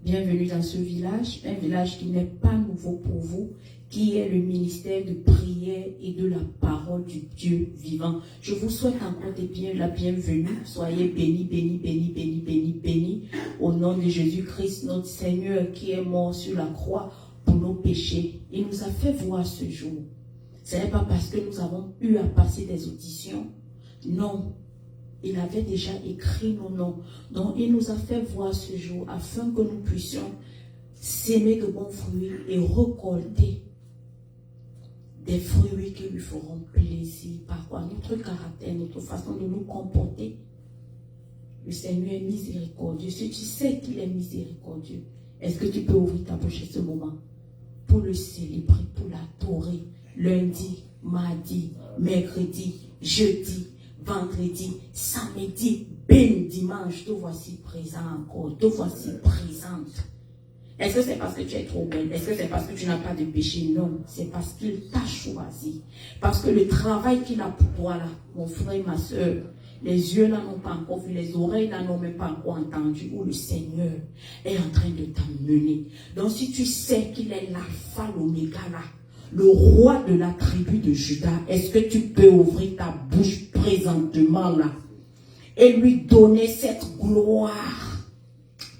Bienvenue dans ce village, un village qui n'est pas nouveau pour vous, qui est le ministère de prière et de la parole du Dieu vivant. Je vous souhaite encore la bienvenue. Soyez bénis, bénis, bénis, bénis, bénis, bénis. Au nom de Jésus-Christ, notre Seigneur qui est mort sur la croix pour nos péchés. Il nous a fait voir ce jour. Ce n'est pas parce que nous avons eu à passer des auditions. Non. Il avait déjà écrit nos noms. Donc, il nous a fait voir ce jour afin que nous puissions s'aimer de bons fruits et récolter des fruits qui lui feront plaisir. Par quoi? Notre caractère, notre façon de nous comporter. Le Seigneur est miséricordieux. Si tu sais qu'il est miséricordieux, est-ce que tu peux ouvrir ta bouche à ce moment pour le célébrer, pour l'adorer? Lundi, mardi, mercredi, jeudi, vendredi, samedi, ben dimanche, te voici présent encore, te voici présente. Est-ce que c'est parce que tu es trop belle? Est-ce que c'est parce que tu n'as pas de péché? Non, c'est parce qu'il t'a choisi. Parce que le travail qu'il a pour toi là, mon frère et ma soeur, les yeux n'en ont pas encore vu, les oreilles n'en ont même pas encore entendu, où le Seigneur est en train de t'emmener. Donc si tu sais qu'il est l'alpha, l'oméga là, le roi de la tribu de Juda, est-ce que tu peux ouvrir ta bouche présentement là et lui donner cette gloire?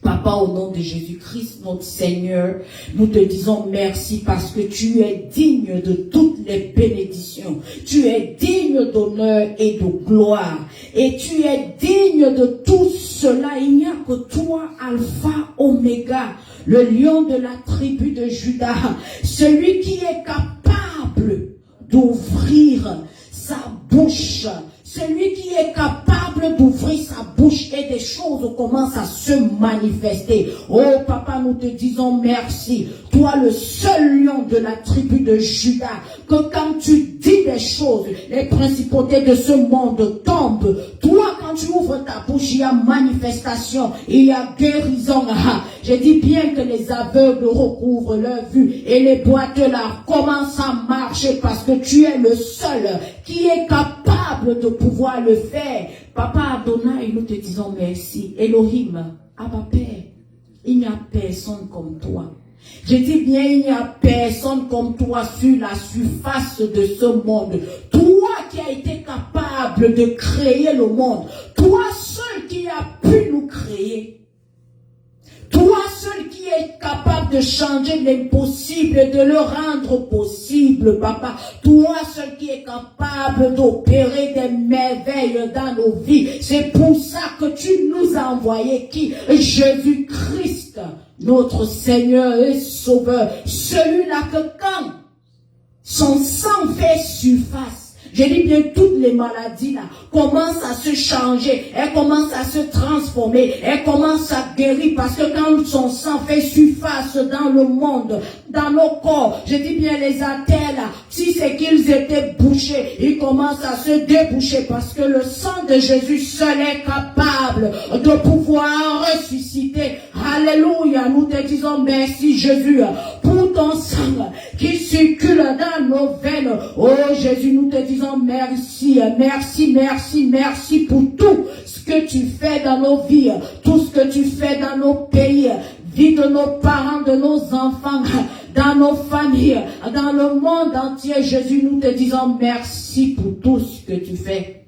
Papa, au nom de Jésus-Christ, notre Seigneur, nous te disons merci parce que tu es digne de toutes les bénédictions. Tu es digne d'honneur et de gloire. Et tu es digne de tout cela. Il n'y a que toi, Alpha, Oméga, le lion de la tribu de Juda, celui qui est capable d'ouvrir sa bouche. Celui qui est capable d'ouvrir sa bouche et des choses commencent à se manifester. Oh papa, nous te disons merci. Toi le seul lion de la tribu de Juda, que quand tu dis des choses, les principautés de ce monde tombent. Toi quand tu ouvres ta bouche, il y a manifestation, il y a guérison. Je dis bien que les aveugles recouvrent leur vue et les boiteux-là commencent à marcher parce que tu es le seul qui est capable de pouvoir le faire. Papa Adonai, nous te disons merci. Elohim, Abba Père, il n'y a personne comme toi. Je dis bien, il n'y a personne comme toi sur la surface de ce monde. Toi qui as été capable de créer le monde. Toi seul qui as pu nous créer. Toi seul qui est capable de changer l'impossible et de le rendre possible, papa. Toi seul qui est capable d'opérer des merveilles dans nos vies. C'est pour ça que tu nous as envoyé qui? Jésus-Christ, notre Seigneur et Sauveur. Celui-là que quand son sang fait surface, je dis bien toutes les maladies là commencent à se changer, elles commencent à se transformer, elles commencent à guérir parce que quand son sang fait surface dans le monde, dans nos corps, je dis bien les artères là, si c'est qu'ils étaient bouchés, ils commencent à se déboucher parce que le sang de Jésus seul est capable de pouvoir ressusciter. Alléluia, nous te disons merci Jésus pour ton sang qui circule dans nos veines. Oh Jésus, nous te disons merci, merci, merci, merci pour tout ce que tu fais dans nos vies, tout ce que tu fais dans nos pays, vie de nos parents, de nos enfants, dans nos familles, dans le monde entier. Jésus, nous te disons merci pour tout ce que tu fais.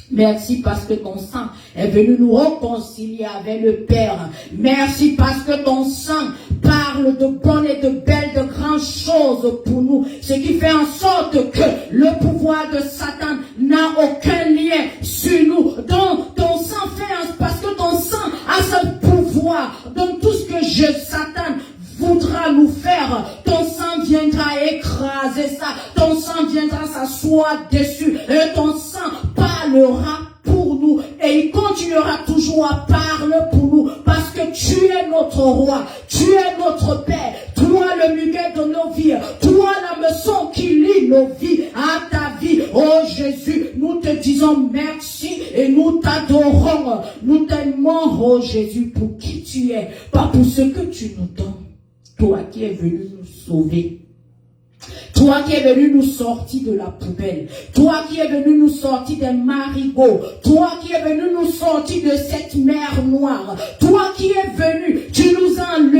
Merci parce que ton sang est venu nous réconcilier avec le Père. Merci parce que ton sang parle de bonnes et de belles, de grandes choses pour nous. Ce qui fait en sorte que le pouvoir de Satan n'a aucun lien sur nous. Donc ton sang fait, parce que ton sang a ce pouvoir. Donc tout ce que Satan voudra nous faire, ton sang viendra écraser ça, ton sang viendra s'asseoir dessus, et ton sang parlera pour nous, et il continuera toujours à parler pour nous, parce que tu es notre roi, tu es notre Père, toi le muguet de nos vies, toi la maçon qui lie nos vies à ta vie. Oh Jésus, nous te disons merci et nous t'adorons, nous t'aimons, oh Jésus, pour qui tu es, pas pour ce que tu nous donnes. Toi qui es venu nous sauver. Toi qui es venu nous sortir de la poubelle. Toi qui es venu nous sortir des marigots. Toi qui es venu nous sortir de cette mer noire. Toi qui es venu, tu nous as enlevé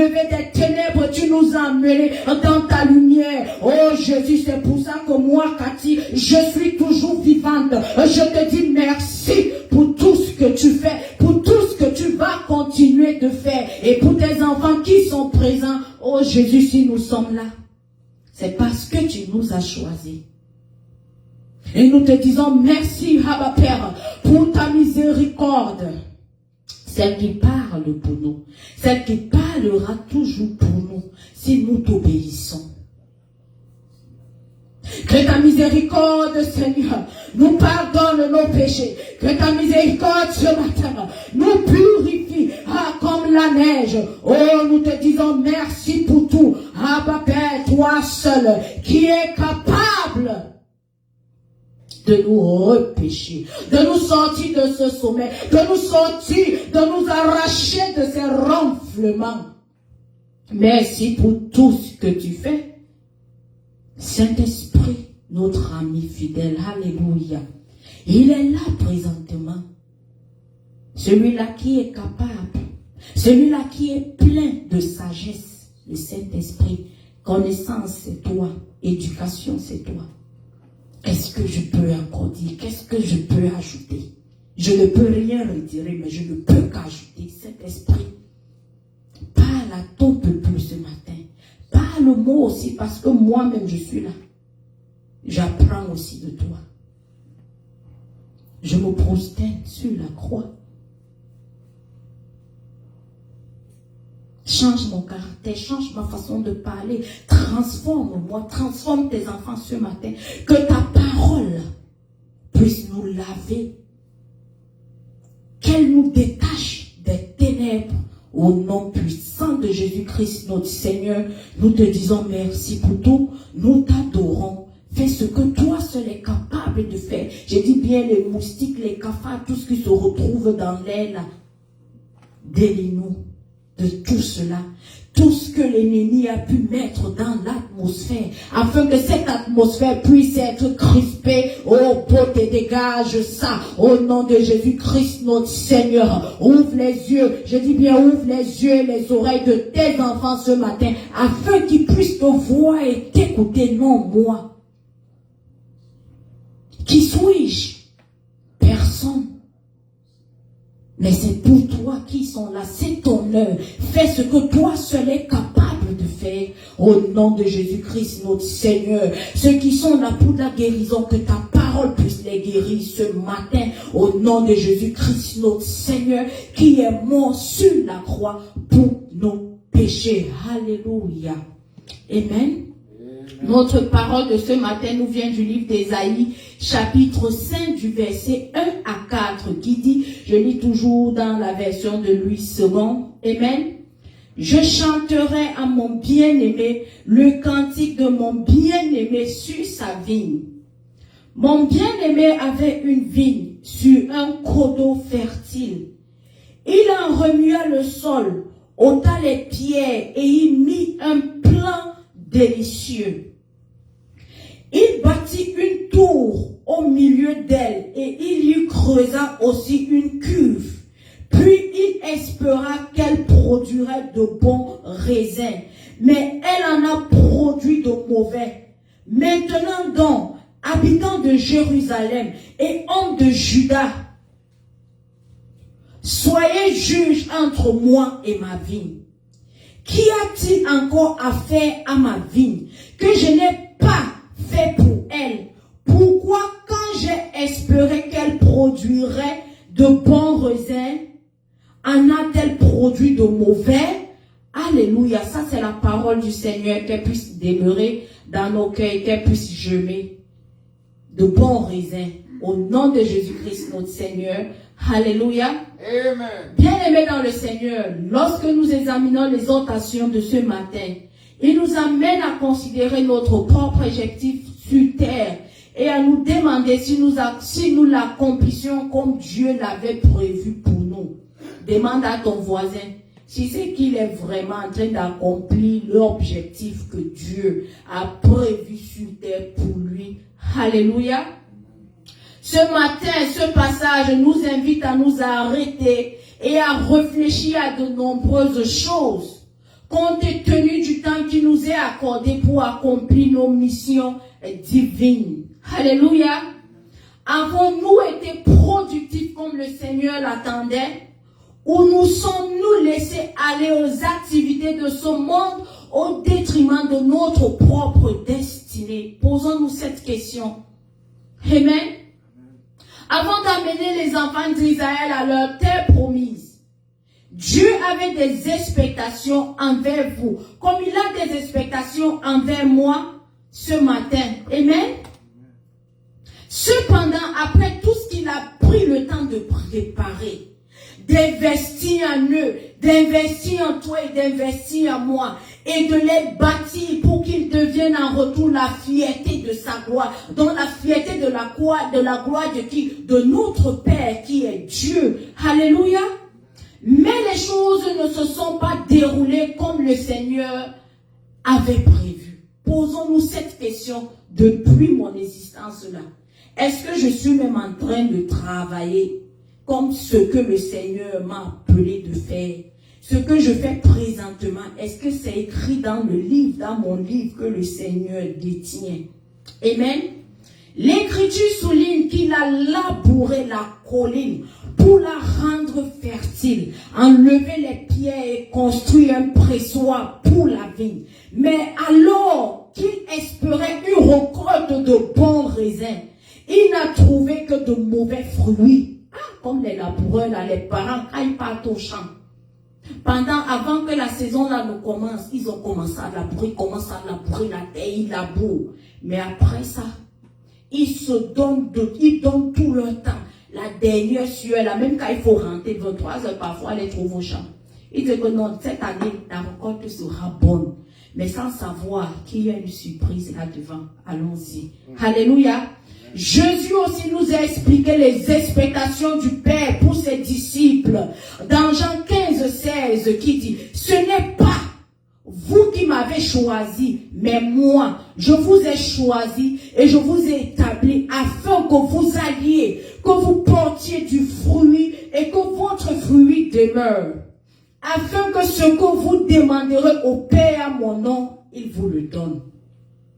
ramener dans ta lumière. Oh Jésus, c'est pour ça que moi, Cathy, je suis toujours vivante. Je te dis merci pour tout ce que tu fais, pour tout ce que tu vas continuer de faire. Et pour tes enfants qui sont présents, oh Jésus, si nous sommes là, c'est parce que tu nous as choisis. Et nous te disons merci, Abba Père, pour ta miséricorde. Celle qui parle pour nous, celle qui parlera toujours pour nous, si nous t'obéissons. Que ta miséricorde, Seigneur, nous pardonne nos péchés. Que ta miséricorde ce matin nous purifie comme la neige. Oh, nous te disons merci pour tout. Abba Père, toi seul, qui es capable de nous repêcher, de nous sortir de ce sommet, de nous sortir, de nous arracher de ces renflements. Merci pour tout ce que tu fais. Saint-Esprit, notre ami fidèle, alléluia. Il est là présentement. Celui-là qui est capable, celui-là qui est plein de sagesse, le Saint-Esprit. Connaissance, c'est toi. Éducation, c'est toi. Qu'est-ce que je peux encore dire? Qu'est-ce que je peux ajouter? Je ne peux rien retirer, mais je ne peux qu'ajouter. Saint-Esprit, parle à ton peuple ce matin. Parle-moi aussi, parce que moi-même je suis là. J'apprends aussi de toi. Je me prosterne sur la croix. Change mon caractère, change ma façon de parler, transforme-moi, transforme tes enfants ce matin. Que ta parole puisse nous laver, qu'elle nous détache des ténèbres. Au nom puissant de Jésus-Christ, notre Seigneur, nous te disons merci pour tout, nous t'adorons. Fais ce que toi seul es capable de faire. J'ai dit bien les moustiques, les cafards, tout ce qui se retrouve dans l'air. Délie-nous de tout cela, tout ce que l'ennemi a pu mettre dans l'atmosphère, afin que cette atmosphère puisse être crispée. Oh, beauté, dégage ça, au nom de Jésus-Christ, notre Seigneur. Ouvre les yeux, je dis bien ouvre les yeux et les oreilles de tes enfants ce matin, afin qu'ils puissent te voir et t'écouter, non moi. Qui suis-je? Personne. Mais c'est pour toi qui sont là, c'est ton œuvre. Fais ce que toi seul es capable de faire. Au nom de Jésus-Christ, notre Seigneur. Ceux qui sont là pour la guérison, que ta parole puisse les guérir ce matin. Au nom de Jésus-Christ, notre Seigneur, qui est mort sur la croix pour nos péchés. Alléluia. Amen. Notre parole de ce matin nous vient du livre d'Ésaïe, chapitre 5, du verset 1 à 4, qui dit, je lis toujours dans la version de Louis II, Amen. Je chanterai à mon bien-aimé le cantique de mon bien-aimé sur sa vigne. Mon bien-aimé avait une vigne sur un cours d'eau fertile. Il en remua le sol, ôta les pierres et y mit un plan délicieux. Il bâtit une tour au milieu d'elle et il y creusa aussi une cuve. Puis il espéra qu'elle produirait de bons raisins, mais elle en a produit de mauvais. Maintenant donc, habitants de Jérusalem et hommes de Juda, soyez juges entre moi et ma vigne. Qu'y a-t-il encore à faire à ma vigne que je n'ai pas fait pour elle? Pourquoi quand j'ai espéré qu'elle produirait de bons raisins, en a-t-elle produit de mauvais? Alléluia, ça c'est la parole du Seigneur, qu'elle puisse demeurer dans nos cœurs, qu'elle puisse gemer de bons raisins. Au nom de Jésus-Christ notre Seigneur. Alléluia. Amen. Bien-aimés dans le Seigneur, lorsque nous examinons les exhortations de ce matin, il nous amène à considérer notre propre objectif sur terre et à nous demander si nous l'accomplissions comme Dieu l'avait prévu pour nous. Demande à ton voisin si c'est qu'il est vraiment en train d'accomplir l'objectif que Dieu a prévu sur terre pour lui. Alléluia. Ce matin, ce passage nous invite à nous arrêter et à réfléchir à de nombreuses choses. compte tenu du temps qui nous est accordé pour accomplir nos missions divines. Alléluia. Avons-nous été productifs comme le Seigneur l'attendait? Ou nous sommes-nous laissés aller aux activités de ce monde au détriment de notre propre destinée? Posons-nous cette question. Amen. Avant d'amener les enfants d'Israël à leur terre promise, Dieu avait des expectations envers vous, comme il a des expectations envers moi ce matin. Amen. Cependant, après tout ce qu'il a pris le temps de préparer, d'investir en eux, d'investir en toi et d'investir en moi, et de les bâtir pour qu'ils deviennent en retour la fierté de sa gloire, dont la fierté de la gloire de qui? De notre Père qui est Dieu. Alléluia. Mais les choses ne se sont pas déroulées comme le Seigneur avait prévu. Posons-nous cette question depuis mon existence là. Est-ce que je suis même en train de travailler comme ce que le Seigneur m'a appelé de faire? Ce que je fais présentement, est-ce que c'est écrit dans le livre, dans mon livre que le Seigneur détient? Amen. L'Écriture souligne qu'il a labouré la colline pour la rendre fertile, enlever les pierres et construire un pressoir pour la vigne. Mais alors qu'il espérait une récolte de bons raisins, il n'a trouvé que de mauvais fruits. Comme les laboureurs, là, les parents, quand ils partent au champ, avant que la saison là ne commence, ils ont commencé à labourer, la terre, ils labourent. Mais après ça, ils donnent tout leur temps. La dernière sueur, là, même quand il faut rentrer 23 heures, parfois, les trouvent au champ. Ils disent que non, cette année, la récolte sera bonne. Mais sans savoir qu'il y a une surprise là devant. Allons-y. Alléluia. Jésus aussi nous a expliqué les expectations du Père pour ses disciples. Dans Jean 15:16 qui dit, ce n'est pas vous qui m'avez choisi, mais moi, je vous ai choisi et je vous ai établi afin que vous alliez, que vous portiez du fruit et que votre fruit demeure. Afin que ce que vous demanderez au Père à mon nom, il vous le donne.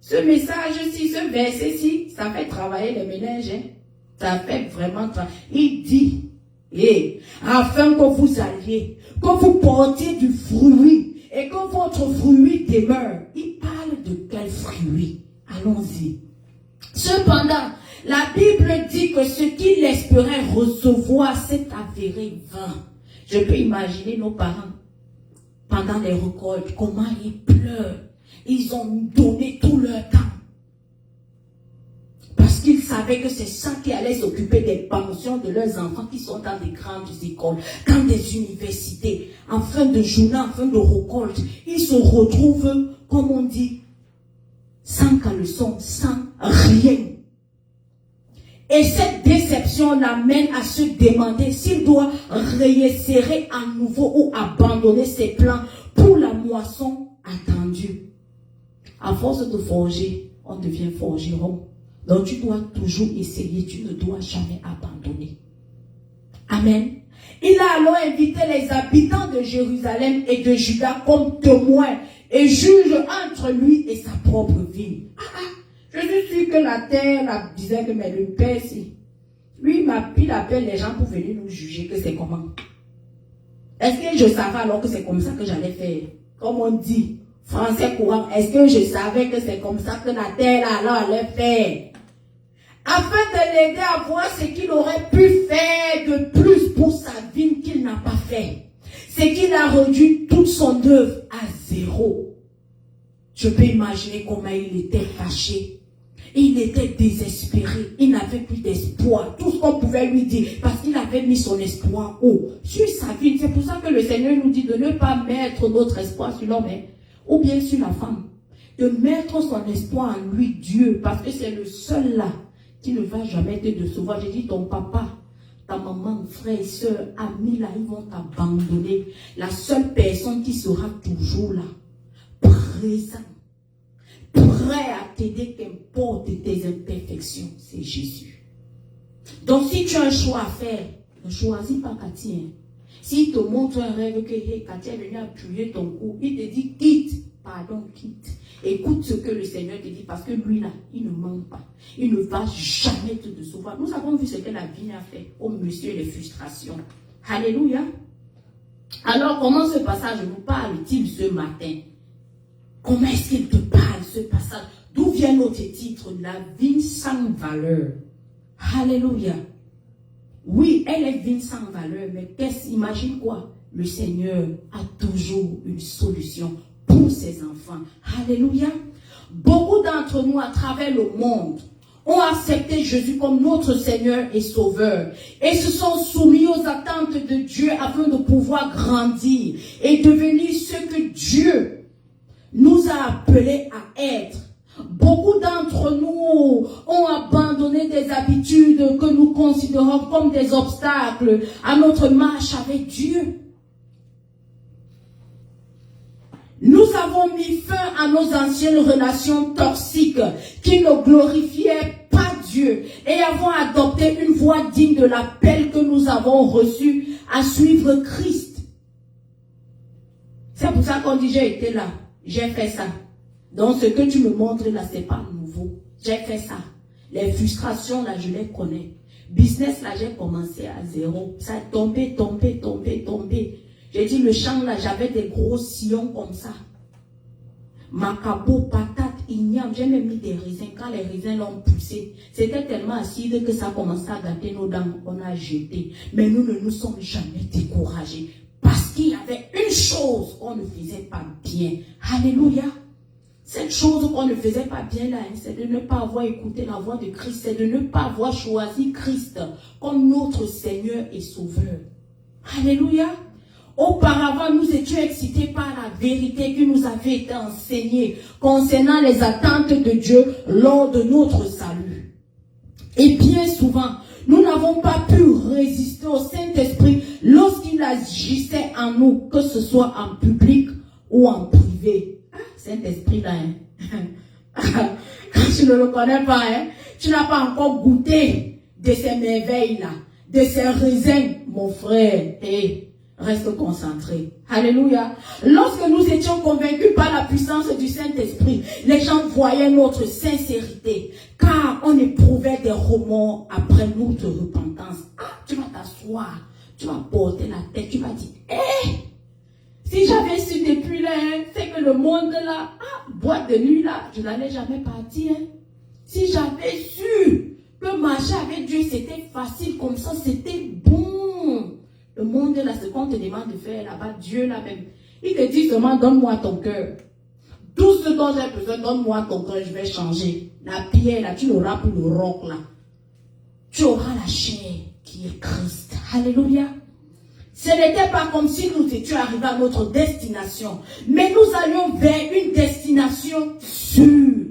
Ce message-ci, ce verset-ci, ça fait travailler les méninges. Hein? Ça fait vraiment travailler. Il dit, afin que vous alliez, que vous portiez du fruit et que votre fruit demeure. Il parle de quel fruit? Allons-y. Cependant, la Bible dit que ce qu'il espérait recevoir s'est avéré vain. Je peux imaginer nos parents, pendant les récoltes, comment ils pleurent. Ils ont donné tout leur temps. Parce qu'ils savaient que c'est ça qui allait s'occuper des pensions de leurs enfants qui sont dans des grandes écoles, dans des universités. En fin de journée, en fin de récolte, ils se retrouvent, comme on dit, sans caleçon, sans rien. Et cette déception l'amène à se demander s'il doit réinsérer à nouveau ou abandonner ses plans pour la moisson attendue. À force de forger, on devient forgeron. Donc tu dois toujours essayer, tu ne dois jamais abandonner. Amen. Il a alors invité les habitants de Jérusalem et de Juda comme témoins et juge entre lui et sa propre vie. Je suis sûr que la terre disait que mais le Père, si. Lui, il appelle les gens pour venir nous juger que c'est comment. Est-ce que je savais alors que c'est comme ça que j'allais faire? Comme on dit, français courant, est-ce que je savais que c'est comme ça que la terre alors allait faire? Afin de l'aider à voir ce qu'il aurait pu faire de plus pour sa vie qu'il n'a pas fait. C'est qu'il a réduit toute son œuvre à zéro. Je peux imaginer comment il était fâché. Il était désespéré. Il n'avait plus d'espoir. Tout ce qu'on pouvait lui dire, parce qu'il avait mis son espoir haut sur sa vie. C'est pour ça que le Seigneur nous dit de ne pas mettre notre espoir sur l'homme, ou bien sur la femme. De mettre son espoir en lui, Dieu, parce que c'est le seul là qui ne va jamais te décevoir. J'ai dit, ton papa, ta maman, frère, soeur, amis là, ils vont t'abandonner. La seule personne qui sera toujours là, présent, prêt à t'aider, qu'importe tes imperfections, c'est Jésus. Donc si tu as un choix à faire, ne choisis pas Cathy. S'il te montre un rêve que hey, Katia est venue appuyer ton cou, il te dit quitte, pardon, quitte. Écoute ce que le Seigneur te dit parce que lui là, il ne ment pas. Il ne va jamais te décevoir. Nous avons vu ce que la vie a fait au monsieur les frustrations. Alléluia. Alors comment ce passage nous parle-t-il ce matin? Comment est-ce qu'il te parle ce passage? D'où vient notre titre? La vie sans valeur. Alléluia. Oui, elle est vigne sans valeur, mais imagine quoi? Le Seigneur a toujours une solution pour ses enfants. Alléluia. Beaucoup d'entre nous, à travers le monde, ont accepté Jésus comme notre Seigneur et Sauveur et se sont soumis aux attentes de Dieu afin de pouvoir grandir et devenir ce que Dieu nous a appelés à être. Beaucoup d'entre nous ont abandonné des habitudes que nous considérons comme des obstacles à notre marche avec Dieu. Nous avons mis fin à nos anciennes relations toxiques qui ne glorifiaient pas Dieu et avons adopté une voie digne de l'appel que nous avons reçu à suivre Christ. C'est pour ça qu'on dit j'ai été là, j'ai fait ça. Donc ce que tu me montres là, c'est pas nouveau. J'ai fait ça. Les frustrations là, je les connais. Business là, j'ai commencé à zéro. Ça a tombé. J'ai dit le champ là, j'avais des gros sillons comme ça. Macabo, patate, igname, j'ai même mis des raisins. Quand les raisins l'ont poussé, c'était tellement acide que ça commençait à gâter nos dents. On a jeté. Mais nous ne nous sommes jamais découragés. Parce qu'il y avait une chose qu'on ne faisait pas bien. Alléluia. Cette chose qu'on ne faisait pas bien là, c'est de ne pas avoir écouté la voix de Christ, c'est de ne pas avoir choisi Christ comme notre Seigneur et Sauveur. Alléluia. Auparavant, nous étions excités par la vérité qui nous avait été enseignée concernant les attentes de Dieu lors de notre salut. Et bien souvent, nous n'avons pas pu résister au Saint-Esprit lorsqu'il agissait en nous, que ce soit en public ou en privé. Saint-Esprit là, hein? Quand tu ne le connais pas, hein, tu n'as pas encore goûté de ces merveilles là, de ces raisins, mon frère. Hey, reste concentré. Alléluia. Lorsque nous étions convaincus par la puissance du Saint-Esprit, les gens voyaient notre sincérité, car on éprouvait des remords après notre repentance. Ah, tu vas t'asseoir, tu vas porter la tête, tu vas dire, si j'avais su depuis là, hein, c'est que le monde là, boîte de nuit là, je n'allais jamais partir. Hein. Si j'avais su que marcher avec Dieu, c'était facile comme ça, c'était bon. Le monde là, ce qu'on te demande de faire là-bas, Dieu là même, il te dit seulement, donne-moi ton cœur. Tout ce dont j'ai besoin, donne-moi ton cœur, je vais changer. La pierre là, tu n'auras plus le roc là. Tu auras la chair qui est Christ. Alléluia. Ce n'était pas comme si nous étions arrivés à notre destination, mais nous allions vers une destination sûre.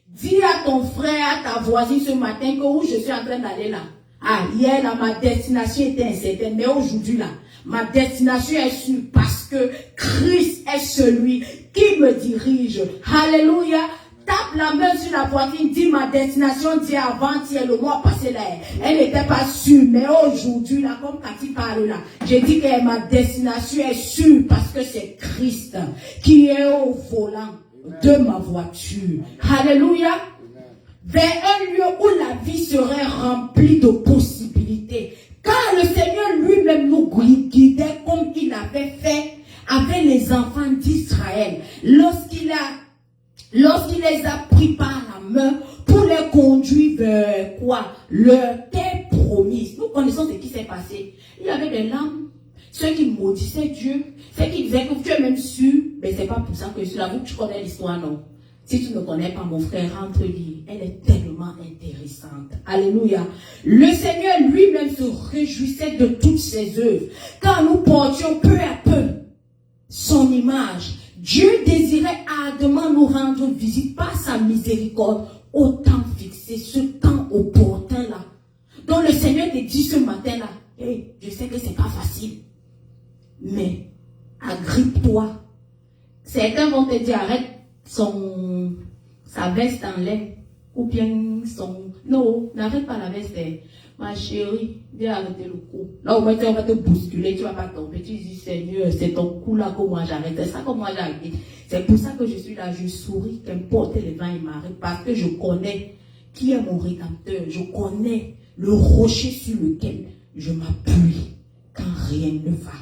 Dis à ton frère, à ta voisine ce matin que où je suis en train d'aller là. Ah, hier là, ma destination était incertaine, mais aujourd'hui là, ma destination est sûre parce que Christ est celui qui me dirige. Alléluia. Tape la main sur la poitrine, dis ma destination, dis avant-hier, le mois passé là, elle n'était pas sûre, mais aujourd'hui là, comme Cathy parle là, j'ai dit que ma destination est sûre parce que c'est Christ qui est au volant de ma voiture. Alléluia. Vers un lieu où la vie serait remplie de possibilités. Car le Seigneur lui-même nous guidait comme il avait fait avec les enfants d'Israël lorsqu'il les a pris par la main pour les conduire vers quoi? Leur terre promise. Nous connaissons ce qui s'est passé. Il y avait des lames, ceux qui maudissaient Dieu, ceux qui disaient que tu es même sûr, mais c'est pas pour ça que je suis là. Vous, tu connais l'histoire, non? Si tu ne connais pas, mon frère, rentre lire. Elle est tellement intéressante. Alléluia. Le Seigneur lui-même se réjouissait de toutes ses œuvres, car nous portions peu à peu son image. Dieu désirait ardemment nous rendre visite par sa miséricorde au temps fixé, ce temps opportun là. Donc le Seigneur te dit ce matin là, hey, je sais que c'est pas facile, mais agrippe-toi. Certains vont te dire arrête sa veste en lait ou bien son... Non, n'arrête pas la veste. Ma chérie, viens arrêter le coup. Là, au moins, on va te bousculer, tu ne vas pas tomber. Tu dis, Seigneur, c'est ton coup là que moi j'arrête. C'est ça que moi j'ai arrêté. C'est pour ça que je suis là, je souris, qu'importe les vents et marées, parce que je connais qui est mon rédempteur. Je connais le rocher sur lequel je m'appuie quand rien ne va.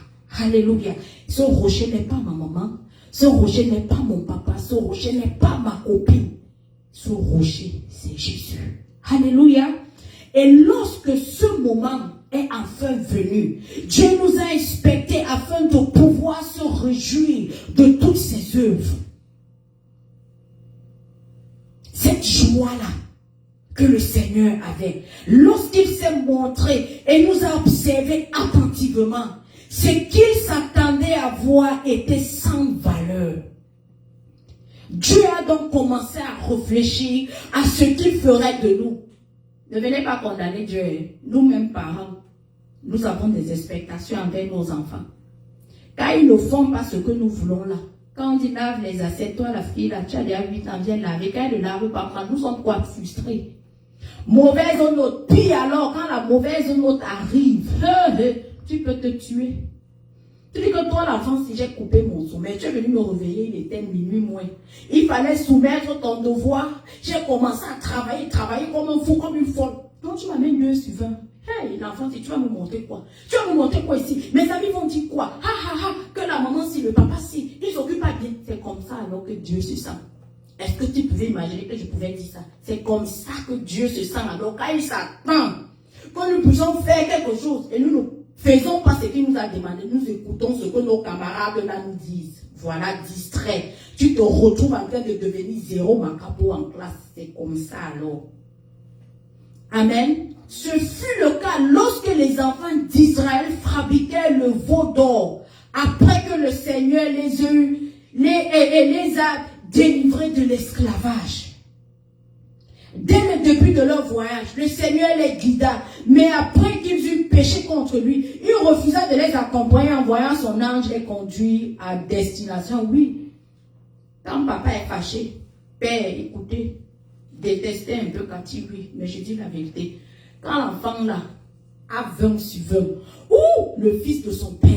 Alléluia. Ce rocher n'est pas ma maman. Ce rocher n'est pas mon papa. Ce rocher n'est pas ma copine. Ce rocher, c'est Jésus. Alléluia. Et lorsque ce moment est enfin venu, Dieu nous a inspectés afin de pouvoir se réjouir de toutes ses œuvres. Cette joie-là que le Seigneur avait, lorsqu'il s'est montré et nous a observé attentivement, ce qu'il s'attendait à voir était sans valeur. Dieu a donc commencé à réfléchir à ce qu'il ferait de nous. Ne venez pas condamner Dieu. Nous-mêmes parents, nous avons des expectations envers nos enfants. Quand ils ne font pas ce que nous voulons là, quand on dit lave les assiettes, toi la fille là, tu as déjà 8 ans, viens laver. Quand elle ne lave pas, nous sommes quoi frustrés. Mauvaise note, puis alors quand la mauvaise note arrive, tu peux te tuer. Tu dis que toi l'enfant, si j'ai coupé mon sommeil, tu es venu me réveiller, il était minuit moins. Il fallait soumettre ton devoir. J'ai commencé à travailler comme un fou, comme une folle. Donc tu m'amènes mieux suivant. Hey, l'enfant, tu vas me montrer quoi? Tu vas me montrer quoi ici? Mes amis vont dire quoi? Que la maman si, le papa si, ils s'occupent pas bien. C'est comme ça alors que Dieu se sent. Est-ce que tu pouvais imaginer que je pouvais dire ça? C'est comme ça que Dieu se sent alors quand il s'attend que nous puissions faire quelque chose et nous ne faisons pas ce qu'il nous a demandé, nous écoutons ce que nos camarades là nous disent. Voilà, distrait. Tu te retrouves en train de devenir zéro macapo en classe. C'est comme ça alors. Amen. Ce fut le cas lorsque les enfants d'Israël fabriquaient le veau d'or, après que le Seigneur les a délivrés de l'esclavage. Dès le début de leur voyage, le Seigneur les guida, mais après qu'ils eurent péché contre lui, il refusa de les accompagner en voyant son ange les conduire à destination. Oui, quand papa est fâché, père, écoutez, détestez un peu Cathy, oui, mais je dis la vérité. Quand l'enfant là a 20 sur 20, ou le fils de son père,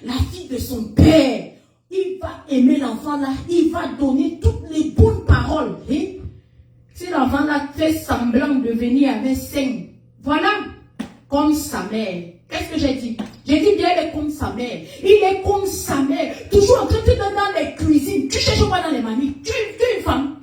la fille de son père, il va aimer l'enfant là, il va donner toutes les bonnes paroles. Hein? Si l'enfant là fait semblant de venir avec 5, voilà, comme sa mère. Qu'est-ce que j'ai dit? J'ai dit bien, il est comme sa mère. Il est comme sa mère. Toujours en train de dans les cuisines. Tu cherches pas dans les mamies. Tu es une femme.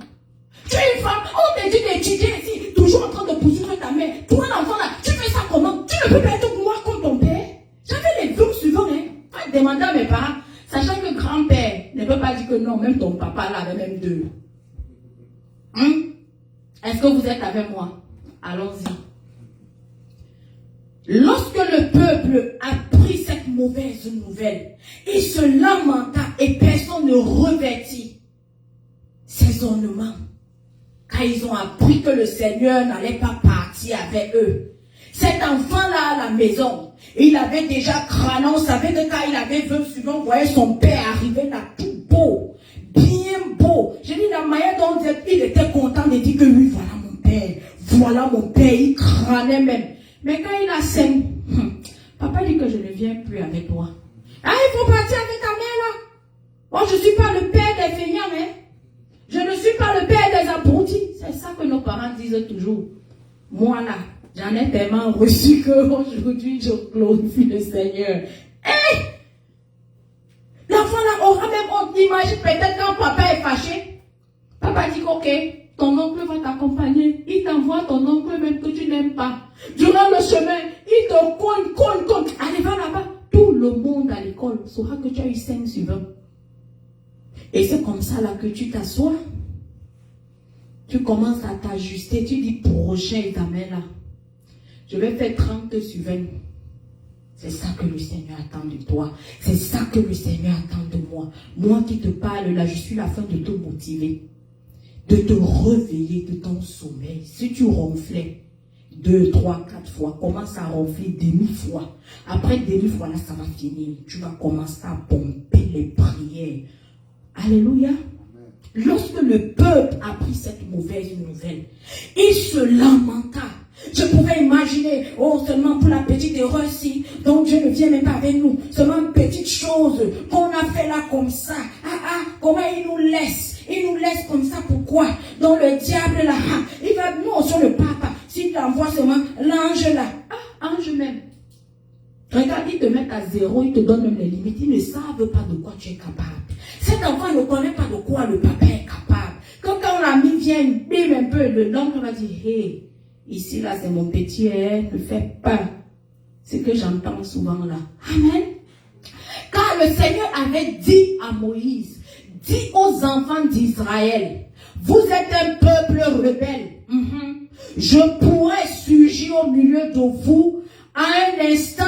Tu es une femme. On te dit d'étudier ici. Toujours en train de poursuivre ta mère. Toi, l'enfant là, tu fais ça comment? Tu ne peux pas être moi comme ton père. J'avais les vœux suivants. Hein. Demander à mes parents, sachant que grand-père ne peut pas dire que non, même ton papa là avait même 2. Est-ce que vous êtes avec moi? Allons-y. Lorsque le peuple apprit cette mauvaise nouvelle, il se lamenta et personne ne revêtit ses ornements. Car ils ont appris que le Seigneur n'allait pas partir avec eux. Cet enfant-là à la maison, il avait déjà crâné, on savait que quand il avait vu suivant, on voyait son père arriver là tout beau, bien beau. Je dis la manière dont il était content de dire que oui, voilà mon père, il crânait même. Mais quand il a 5, papa dit que je ne viens plus avec toi. Ah, il faut partir avec ta mère là. Oh, je ne suis pas le père des feignants, hein. Je ne suis pas le père des abrutis. C'est ça que nos parents disent toujours. Moi là, j'en ai tellement reçu qu'aujourd'hui je glorifie le Seigneur. Hey! L'enfant là aura même honte. Imagine peut-être quand papa est fâché. Papa dit ok. Ton oncle va t'accompagner. Il t'envoie ton oncle même que tu n'aimes pas. Durant le chemin, il te cogne. Arrivant là-bas, tout le monde à l'école saura que tu as eu 5 sur 20. Et c'est comme ça là que tu t'assois. Tu commences à t'ajuster. Tu dis prochain examen là, je vais faire 30 sur 20. C'est ça que le Seigneur attend de toi. C'est ça que le Seigneur attend de moi. Moi qui te parle là, je suis la fin de te motiver. De te réveiller de ton sommeil. Si tu ronflais 2, 3, 4 fois, commence à ronfler demi-fois. Après demi-fois, là, ça va finir. Tu vas commencer à pomper les prières. Alléluia. Amen. Lorsque le peuple apprit cette mauvaise nouvelle, il se lamenta. Je pouvais imaginer, oh, seulement pour la petite erreur-ci, donc Dieu ne vient même pas avec nous. Seulement une petite chose qu'on a fait là comme ça. Comment il nous laisse? Il nous laisse comme ça, pourquoi? Donc le diable là, il va, nous sur le papa, s'il t'envoie seulement l'ange là, ange même. Regarde, ils te mettent à zéro, ils te donnent même les limites, ils ne savent pas de quoi tu es capable. Cet enfant ne connaît pas de quoi le papa est capable. Quand l'ami vient, bim un peu, l'oncle va dire, hey, ici là c'est mon petit, ne fais pas. C'est que j'entends souvent là. Amen. Car le Seigneur avait dit à Moïse, dis aux enfants d'Israël, vous êtes un peuple rebelle. Je pourrais surgir au milieu de vous à un instant,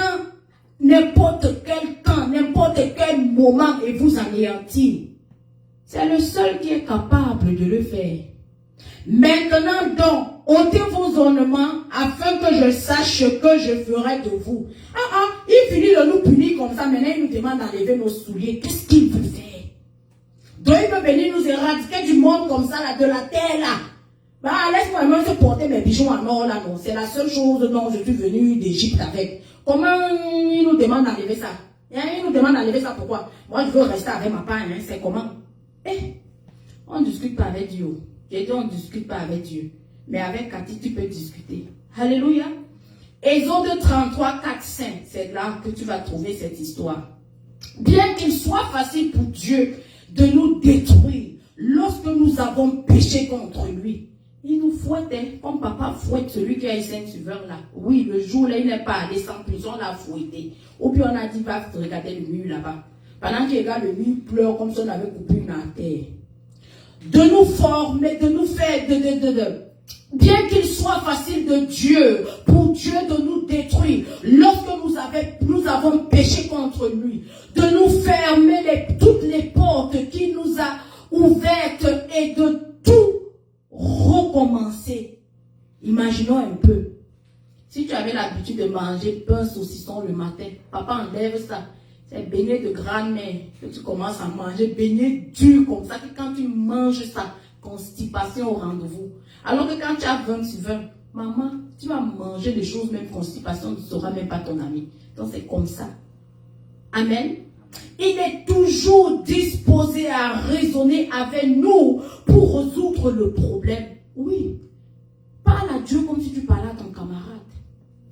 n'importe quel temps, n'importe quel moment et vous anéantir. C'est le seul qui est capable de le faire. Maintenant donc, ôtez vos ornements afin que je sache ce que je ferai de vous. Il finit de nous punir comme ça, maintenant il nous demande d'enlever nos souliers. Qu'est-ce qu'il veut faire? Donc il veut venir nous éradiquer du monde comme ça, là, de la terre là. Laisse-moi même se porter mes bijoux en or là, non. C'est la seule chose dont je suis venu d'Égypte avec. Comment il nous demande d'enlever ça? Il nous demande d'enlever ça pourquoi? Moi je veux rester avec ma part, c'est comment? On ne discute pas avec Dieu. J'ai dit on ne discute pas avec Dieu. Mais avec Cathy, tu peux discuter. Alléluia. Exode 33, 4, 5. C'est là que tu vas trouver cette histoire. Bien qu'il soit facile pour Dieu de nous détruire lorsque nous avons péché contre lui, il nous fouette, comme papa fouette celui qui a eu Saint-Sauveur là. Oui, le jour là, il n'est pas allé sans prison, on l'a fouetté. Ou puis on a dit, va regarder le mur là-bas. Pendant qu'il regarde le mur, il pleure comme si on avait coupé une artère. De nous former, de nous faire, bien qu'il soit facile de Dieu, pour Dieu de nous détruire, lorsque nous avons péché contre lui, de nous fermer toutes les portes qu'il nous a ouvertes et de tout recommencer. Imaginons un peu. Si tu avais l'habitude de manger pain saucisson le matin, papa enlève ça. C'est beignet de grand-mère que tu commences à manger, beignet dur comme ça, que quand tu manges ça, constipation au rendez-vous. Alors que quand tu as 20 sur 20, maman, tu vas manger des choses, même constipation, tu ne seras même pas ton ami. Donc c'est comme ça. Amen. Il est toujours disposé à raisonner avec nous pour résoudre le problème. Oui. Parle à Dieu comme si tu parlais à ton camarade.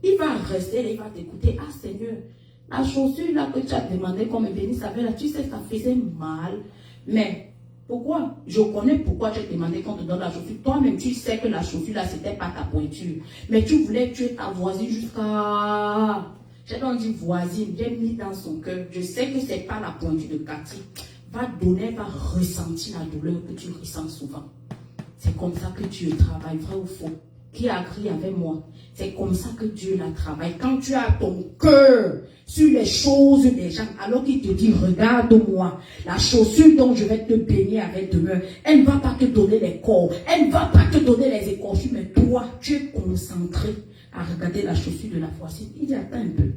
Il va rester là, il va t'écouter. Ah Seigneur, la chaussure là que tu as demandé qu'on me bénisse avec là, tu sais, ça faisait mal. Mais pourquoi? Je connais pourquoi tu as demandé qu'on te donne la chaussure. Toi-même, tu sais que la chaussure là, c'était pas ta pointure. Mais tu voulais tuer ta voisine jusqu'à... J'ai donc dit voisine, j'ai mis dans son cœur. Je sais que c'est pas la pointure de Cathy. Va donner, va ressentir la douleur que tu ressens souvent. C'est comme ça que Dieu travaille, vrai ou faux? Qui a crié avec moi? C'est comme ça que Dieu la travaille. Quand tu as ton cœur sur les choses des gens, alors qu'il te dit, regarde-moi, la chaussure dont je vais te bénir avec demain, elle ne va pas te donner les corps, elle ne va pas te donner les écorchures, mais toi, tu es concentré à regarder la chaussure de la voisine. Il dit, attends un peu.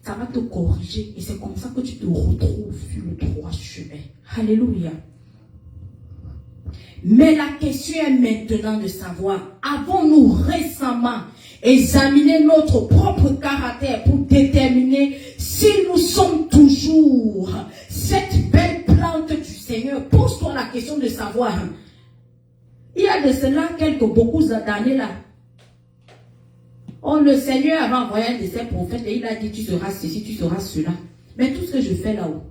Ça va te corriger et c'est comme ça que tu te retrouves sur le droit chemin. Alléluia. Mais la question est maintenant de savoir, avons-nous récemment examiné notre propre caractère pour déterminer si nous sommes toujours cette belle plante du Seigneur? Pose-toi la question de savoir. Il y a de cela beaucoup d'années là. Oh, le Seigneur avait envoyé un de ses prophètes et il a dit, tu seras ceci, tu seras cela. Mais tout ce que je fais là-haut,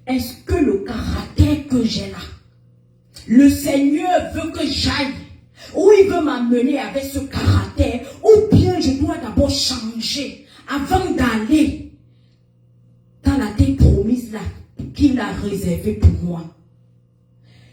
est-ce que le caractère que j'ai là, le Seigneur veut que j'aille, ou il veut m'amener avec ce caractère, ou bien je dois d'abord changer avant d'aller dans la terre promise là qu'il a réservée pour moi.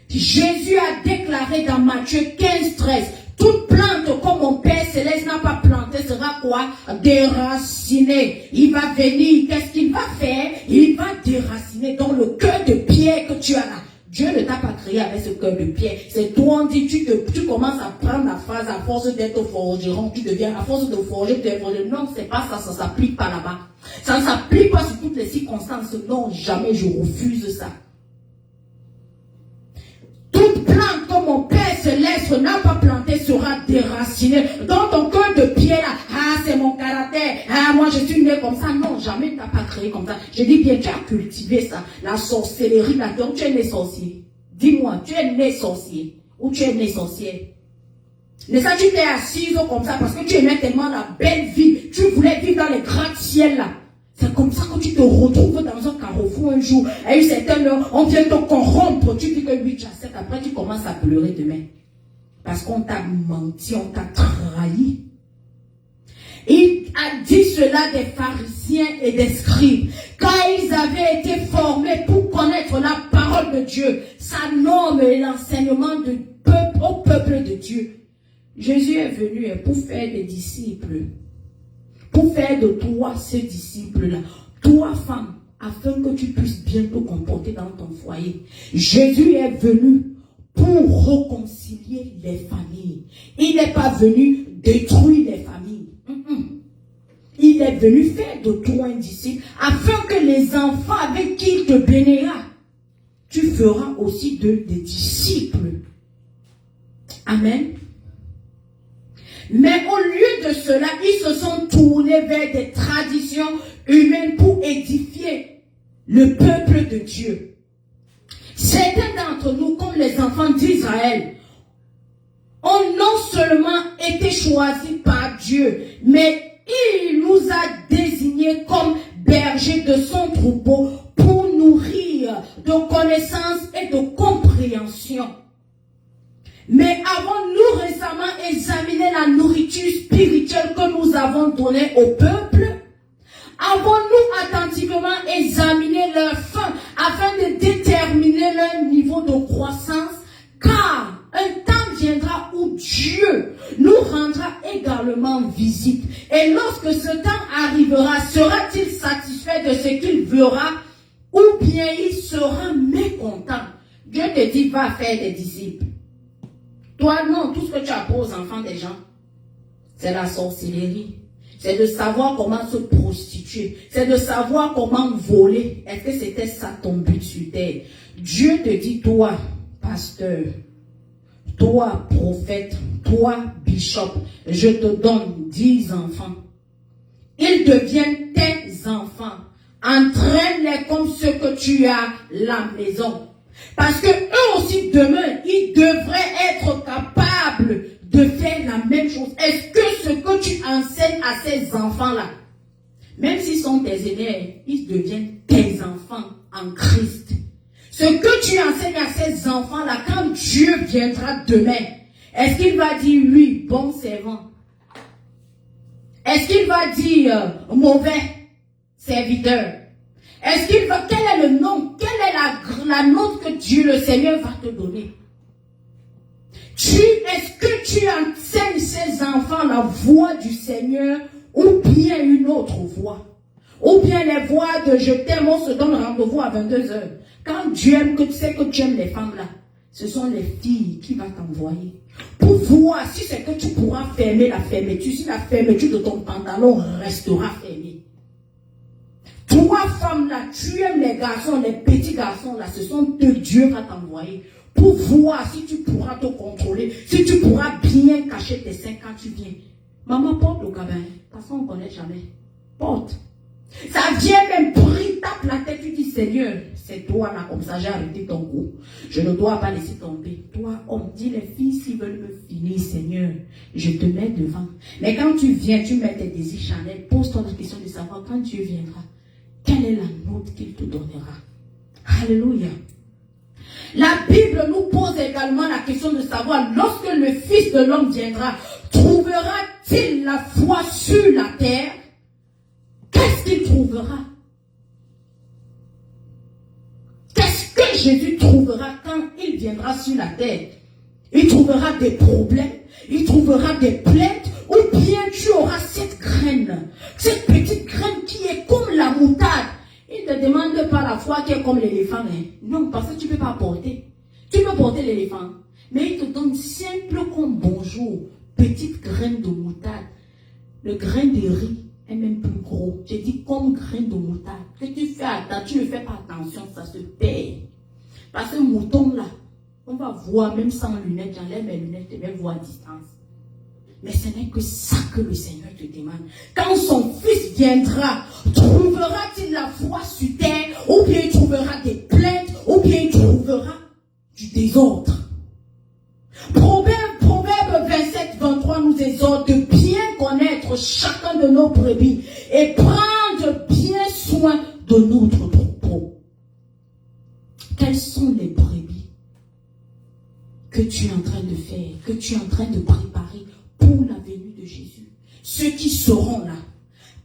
Jésus a déclaré dans Matthieu 15, 13, toute plante comme mon Père Céleste n'a pas planté sera quoi? Déracinée. Il va venir, qu'est-ce qu'il va faire? Il va déraciner dans le cœur de pierre que tu as là. Dieu ne t'a pas créé avec ce cœur de pierre. C'est toi, on dit, tu commences à prendre la phrase à force d'être forgeron, tu deviens, à force de forger, tu es forgeron. Non, c'est pas ça, ça ne s'applique pas là-bas. Ça ne s'applique pas sur toutes les circonstances. Non, jamais je refuse ça. Toute plante comme mon Père Céleste l'être n'a pas planté sera déraciné. Dans ton cœur de pierre, là, ah, c'est mon caractère, ah, moi je suis né comme ça. Non, jamais tu n'as pas créé comme ça. Je dis bien, tu as cultivé ça. La sorcellerie, là, donc tu es né sorcier. Dis-moi, tu es né sorcier ou tu es né sorcière? Mais ça, tu t'es assise comme ça parce que tu aimais tellement la belle vie. Tu voulais vivre dans les gratte-ciel là. C'est comme ça que tu te retrouves dans un carrefour un jour. À une certaine heure, on vient te corrompre. Tu dis que oui, tu acceptes. Après, tu commences à pleurer demain. Parce qu'on t'a menti, on t'a trahi. Il a dit cela des pharisiens et des scribes. Quand ils avaient été formés pour connaître la parole de Dieu, sa norme et l'enseignement du peuple au peuple de Dieu. Jésus est venu pour faire des disciples. Pour faire de toi ce disciple-là. Toi, femme, afin que tu puisses bien te comporter dans ton foyer. Jésus est venu pour réconcilier les familles. Il n'est pas venu détruire les familles. Il est venu faire de toi un disciple afin que les enfants avec qui il te bénira, tu feras aussi d'eux des disciples. Amen. Mais au lieu de cela, ils se sont tournés vers des traditions humaines pour édifier le peuple de Dieu. Certains d'entre nous, comme les enfants d'Israël, ont non seulement été choisis par Dieu, mais il nous a désignés comme bergers de son troupeau pour nourrir de connaissances et de compréhension. Mais avons-nous récemment examiné la nourriture spirituelle que nous avons donnée au peuple? Avons-nous attentivement examiné leur faim afin de déterminer leur niveau de croissance? Car un temps viendra où Dieu nous rendra également visite. Et lorsque ce temps arrivera, sera-t-il satisfait de ce qu'il verra ou bien il sera mécontent? Dieu te dit, va faire des disciples. Toi, non, tout ce que tu apprends aux enfants des gens, c'est la sorcellerie. C'est de savoir comment se prostituer. C'est de savoir comment voler. Est-ce que c'était ça ton but sur terre? Dieu te dit, toi, pasteur, toi, prophète, toi, bishop, je te donne 10 enfants. Ils deviennent tes enfants. Entraîne-les comme ceux que tu as à la maison. Parce que eux aussi, demain, ils devraient être capables de faire la même chose. Est-ce que ce que tu enseignes à ces enfants-là, même s'ils sont tes aînés, ils deviennent tes enfants en Christ. Ce que tu enseignes à ces enfants-là, quand Dieu viendra demain, est-ce qu'il va dire, lui, bon servant? Est-ce qu'il va dire, mauvais serviteur? Est-ce qu'il va, quel est le nom, quelle est la note que Dieu, le Seigneur, va te donner? Est-ce que tu enseignes ces enfants la voix du Seigneur ou bien une autre voix? Ou bien les voix de je t'aime, on se donne rendez-vous à 22h. Quand Dieu aime, que tu sais que tu aimes les femmes là, ce sont les filles qui vont t'envoyer. Pour voir si c'est que tu pourras fermer la fermeture, si la fermeture de ton pantalon restera fermée. Toi, femme là, tu aimes les garçons, les petits garçons là, ce sont eux Dieu va t'envoyer. Pour voir si tu pourras te contrôler, si tu pourras bien cacher tes seins quand tu viens. Maman, porte le cabin. De toute façon, on ne connaît jamais. Porte. Ça vient même pris, tape la tête, tu dis Seigneur, c'est toi là, comme ça j'ai arrêté ton goût. Je ne dois pas laisser tomber. Toi, on dit les filles, s'ils veulent me finir, Seigneur, je te mets devant. Mais quand tu viens, tu mets tes désirs charnels, pose-toi la question de savoir quand Dieu viendra, quelle est la note qu'il te donnera. Alléluia. La Bible nous pose également la question de savoir, lorsque le Fils de l'homme viendra, trouvera-t-il la foi sur la terre? Qu'est-ce qu'il trouvera? Qu'est-ce que Jésus trouvera quand il viendra sur la terre? Il trouvera des problèmes, il trouvera des plaintes, ou bien tu auras cette graine, cette petite graine qui est comme la moutarde. Il ne te demande pas la foi qui est comme l'éléphant. Hein. Non, parce que tu ne peux pas porter. Tu peux porter l'éléphant. Mais il te donne simple comme bonjour, petite graine de moutarde. Le grain de riz est même plus gros. J'ai dit comme grain de moutarde. Que tu fais attention, tu ne fais pas attention, ça se perd. Parce que mouton là, On va voir même sans lunettes. J'enlève mes lunettes, je vais voir à distance. Mais ce n'est que ça que le Seigneur te demande. Quand son fils viendra, trouvera-t-il la foi sur terre, ou bien il trouvera des plaintes, ou bien il trouvera du désordre? Proverbe 27-23 nous exhorte de bien connaître chacun de nos brebis et prendre bien soin de notre troupeau. Quelles sont les brebis que tu es en train de faire, que tu es en train de préparer pour la venue de Jésus? Ceux qui seront là,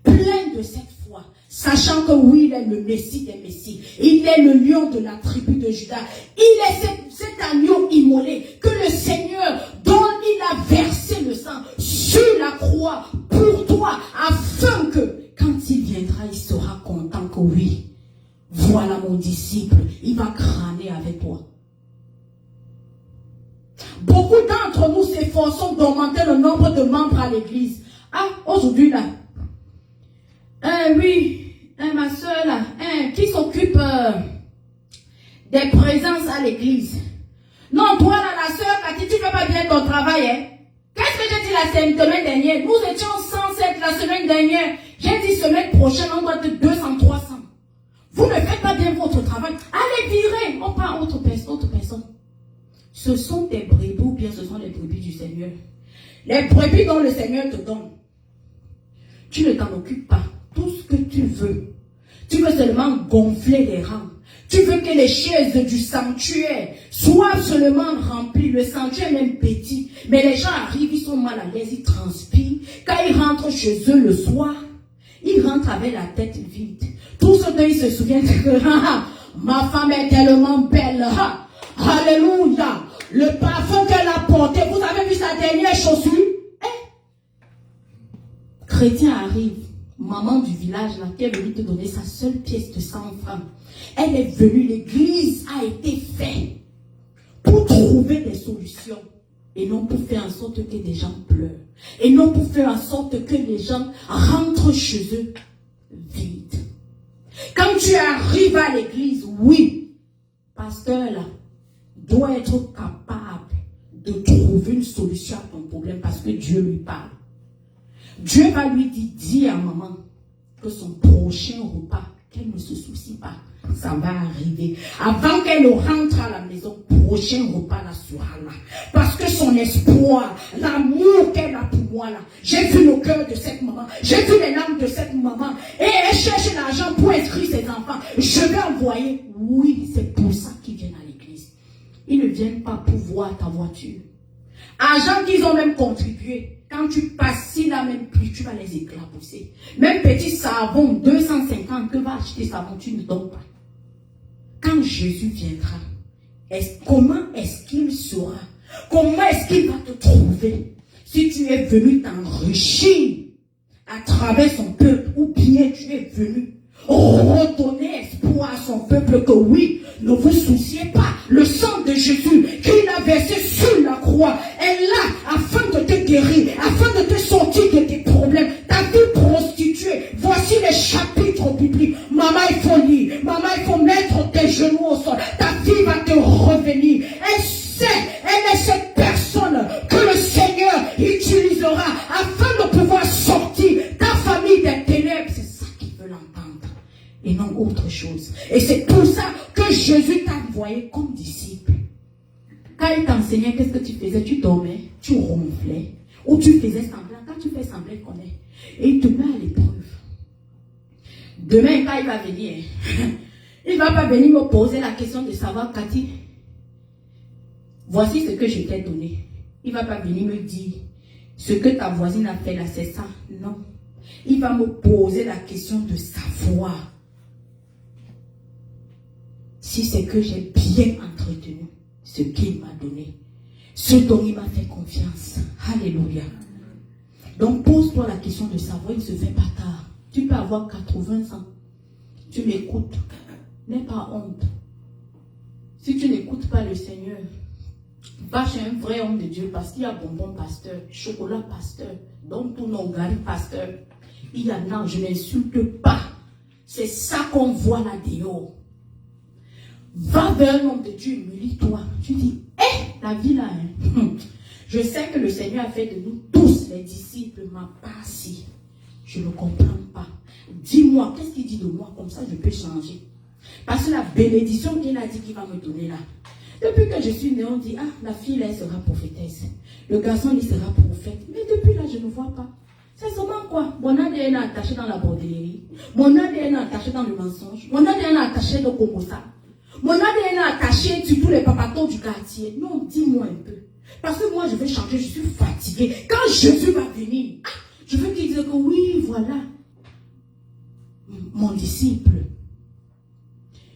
pleins de cette foi, sachant que oui, il est le Messie des Messies, il est le lion de la tribu de Juda, il est cet agneau immolé que le Seigneur, dont il a versé le sang sur la croix pour toi, afin que quand il viendra, il sera content que oui, voilà mon disciple, il va crâner avec toi. Beaucoup d'entre nous s'efforçons d'augmenter le nombre de membres à l'église. Ah, aujourd'hui là, oui, ma soeur là, qui s'occupe des présences à l'église. Non, toi là, la soeur Cathy, tu ne fais pas bien ton travail, hein. Qu'est-ce que j'ai dit la semaine dernière? Nous étions 107 la semaine dernière. J'ai dit semaine prochaine, on doit être 200, 300. Vous ne faites pas bien votre travail. Allez virer. On parle autre personne. Ce sont des brebis ou bien ce sont les brebis du Seigneur. Les brebis dont le Seigneur te donne. Tu ne t'en occupes pas. Tout ce que tu veux. Tu veux seulement gonfler les rangs. Tu veux que les chaises du sanctuaire soient seulement remplies. Le sanctuaire est même petit. Mais les gens arrivent, ils sont mal à l'aise, ils transpirent. Quand ils rentrent chez eux le soir, ils rentrent avec la tête vide. Tout ce dont ils se souviennent, c'est que ma femme est tellement belle. Alléluia. Le parfum qu'elle a porté, vous avez vu sa dernière chaussure? Chrétien arrive, maman du village là, qui est venue te donner sa seule pièce de 100 francs. Elle est venue, l'église a été faite pour trouver des solutions. Et non pour faire en sorte que des gens pleurent. Et non pour faire en sorte que les gens rentrent chez eux vides. Quand tu arrives à l'église, oui, pasteur là, doit être capable de trouver une solution à ton problème parce que Dieu lui parle. Dieu va lui dire, dis à maman que son prochain repas, qu'elle ne se soucie pas, ça va arriver. Avant qu'elle rentre à la maison, prochain repas là sera là. Parce que son espoir, l'amour qu'elle a pour moi là, j'ai vu le cœur de cette maman, j'ai vu les larmes de cette maman, et elle cherche l'argent pour inscrire ses enfants. Je vais envoyer. Oui, c'est pour ça qu'ils viennent à l'église. Ils ne viennent pas pour voir ta voiture. Argent qu'ils ont même contribué. Quand tu passes, s'il n'a même plus, tu vas les éclabousser. Même petit savon, 250, que va acheter savon, tu ne donnes pas. Quand Jésus viendra, comment est-ce qu'il sera? Comment est-ce qu'il va te trouver? Si tu es venu t'enrichir à travers son peuple, ou bien tu es venu redonner espoir à son peuple que oui, ne vous souciez pas, le sang de Jésus qu'il a versé sur la croix est là afin de te guérir, afin de te sortir de tes problèmes. Ta vie prostituée, voici les chapitres bibliques. Maman, il faut lire, maman, il faut mettre tes genoux au sol. Ta vie va te revenir. Elle est cette personne que le Seigneur utilisera afin de pouvoir sortir ta famille des ténèbres. C'est ça qu'il veut l'entendre et non autre chose. Et c'est pour ça que Jésus t'a envoyé comme disciple. Quand il t'enseignait, qu'est-ce que tu faisais? Tu dormais, tu ronflais, ou tu faisais semblant. Quand tu fais semblant, il connaît. Et il te met à l'épreuve. Demain, quand il va venir, il ne va pas venir me poser la question de savoir, Cathy, voici ce que je t'ai donné. Il ne va pas venir me dire, ce que ta voisine a fait là, c'est ça. Non. Il va me poser la question de savoir si c'est que j'ai bien entretenu ce qu'il m'a donné, ce dont il m'a fait confiance. Alléluia. Donc pose-toi la question de savoir, il ne se fait pas tard. Tu peux avoir 80 ans. Tu m'écoutes. N'aie pas honte. Si tu n'écoutes pas le Seigneur, va chez un vrai homme de Dieu parce qu'il y a bonbon pasteur, chocolat pasteur, donc tout non gari pasteur. Il y en a, je n'insulte pas. C'est ça qu'on voit là dehors. Va vers un homme de Dieu, humilie-toi. Tu dis, la vie là, hein. Je sais que le Seigneur a fait de nous tous les disciples, mais pas si. Je ne comprends pas. Dis-moi, qu'est-ce qu'il dit de moi? Comme ça, je peux changer. Parce que la bénédiction qu'il a dit qu'il va me donner là. Depuis que je suis née, on dit, ah, la fille là, elle sera prophétesse. Le garçon, il sera prophète. Mais depuis là, je ne vois pas. C'est seulement quoi? Mon ADN est attaché dans la bordellerie. Mon ADN est attaché dans le mensonge. Mon ADN est attaché dans le Congosa. Mon ADN est attaché sur tous les papatons du quartier. Non, dis-moi un peu. Parce que moi, je veux changer, je suis fatiguée. Quand Jésus va venir, je veux qu'il dise que oui, voilà, mon disciple.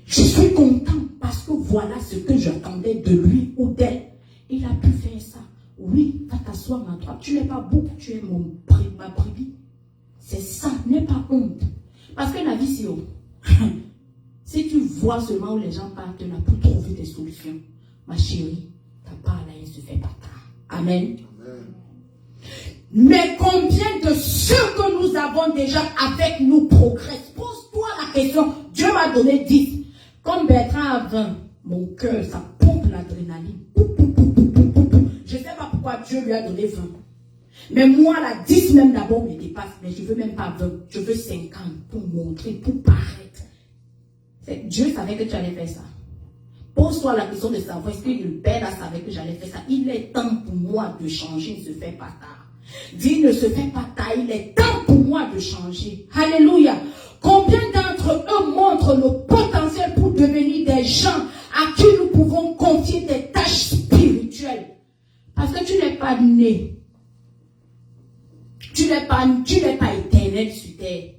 Je suis content parce que voilà ce que j'attendais de lui ou d'elle. Il a pu faire ça. Oui, va t'asseoir à toi. Tu n'es pas beau, tu es ma brebis. C'est ça, n'aie pas honte. Parce que la vie, c'est haut. Si tu vois seulement où les gens partent là pour trouver des solutions, ma chérie, ta part là, elle se fait pas tard. Amen. Amen. Mais combien de ceux que nous avons déjà avec nous progressent? Pose-toi la question. Dieu m'a donné 10. Comme Bertrand a 20, mon cœur, ça pompe l'adrénaline. Je ne sais pas pourquoi Dieu lui a donné 20. Mais moi, la 10 même d'abord me dépasse. Mais je ne veux même pas 20. Je veux 50 pour montrer, pour paraître. Dieu savait que tu allais faire ça. Pose-toi la question de savoir, est-ce que le Père savait que j'allais faire ça? Il est temps pour moi de changer, il ne se fait pas tard. Dis, ne se fait pas tard, il est temps pour moi de changer. Alléluia. Combien d'entre eux montrent le potentiel pour devenir des gens à qui nous pouvons confier des tâches spirituelles? Parce que tu n'es pas né. Tu n'es pas éternel sur terre.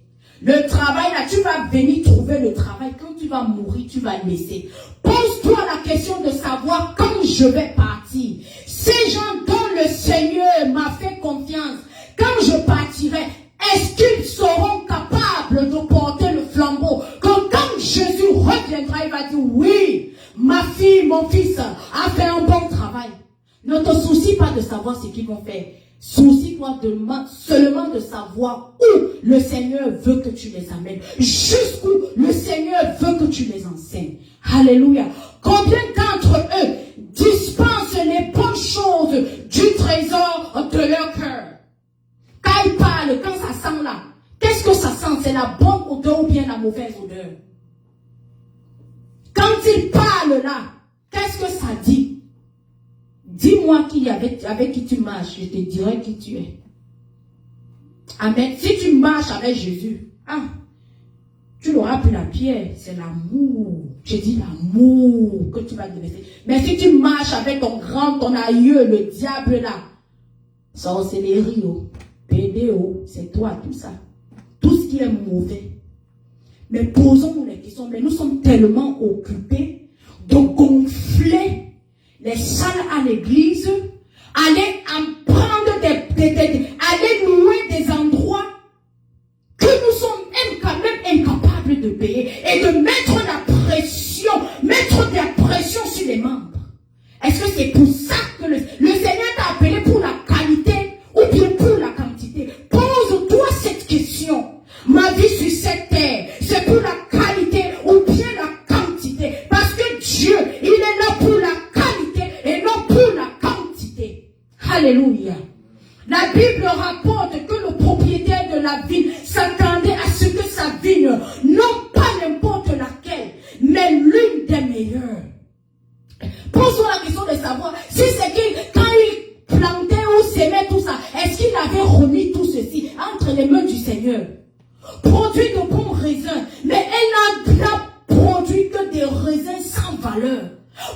Le travail là, tu vas venir trouver le travail. Quand tu vas mourir, tu vas le laisser. Pose-toi la question de savoir quand je vais partir. Ces gens dont le Seigneur m'a fait confiance, quand je partirai, est-ce qu'ils seront capables de porter le flambeau? Quand Jésus reviendra, il va dire, oui, ma fille, mon fils a fait un bon travail. Ne te soucie pas de savoir ce qu'ils vont faire. Soucie-toi seulement de savoir où le Seigneur veut que tu les amènes. Jusqu'où le Seigneur veut que tu les enseignes. Alléluia. Combien d'entre eux dispensent les bonnes choses du trésor de leur cœur? Quand ils parlent, quand ça sent là, qu'est-ce que ça sent? C'est la bonne odeur ou bien la mauvaise odeur? Quand ils parlent là, qu'est-ce que ça dit? Dis-moi avec qui tu marches, je te dirai qui tu es. Amen. Si tu marches avec Jésus, tu n'auras plus la pierre, c'est l'amour. Je dis l'amour que tu vas te laisser. Mais si tu marches avec ton aïeux, le diable là, sorcellerie, pédéo, c'est toi tout ça. Tout ce qui est mauvais. Mais posons-nous les questions, mais nous sommes tellement occupés de gonfler les salles à l'église, aller en prendre aller louer des endroits que nous sommes quand même incapables de payer et de mettre de la pression sur les membres. Est-ce que c'est pour ça que le Seigneur t'a appelé pour la qualité ou bien pour la quantité? Pose-toi cette question. Ma vie sur cette terre, c'est pour la qualité ou bien la quantité? Parce que Dieu, il est là pour la qualité et non pour la quantité. Alléluia. La Bible rapporte que le propriétaire de la vigne s'attendait à ce que sa vigne, non pas n'importe laquelle, mais l'une des meilleures. Pose-toi la question de savoir si c'est qu'il, quand il plantait ou s'aimait tout ça, est-ce qu'il avait remis tout ceci entre les mains du Seigneur? Produit de bons raisins, mais elle n'a produit que des raisins sans valeur.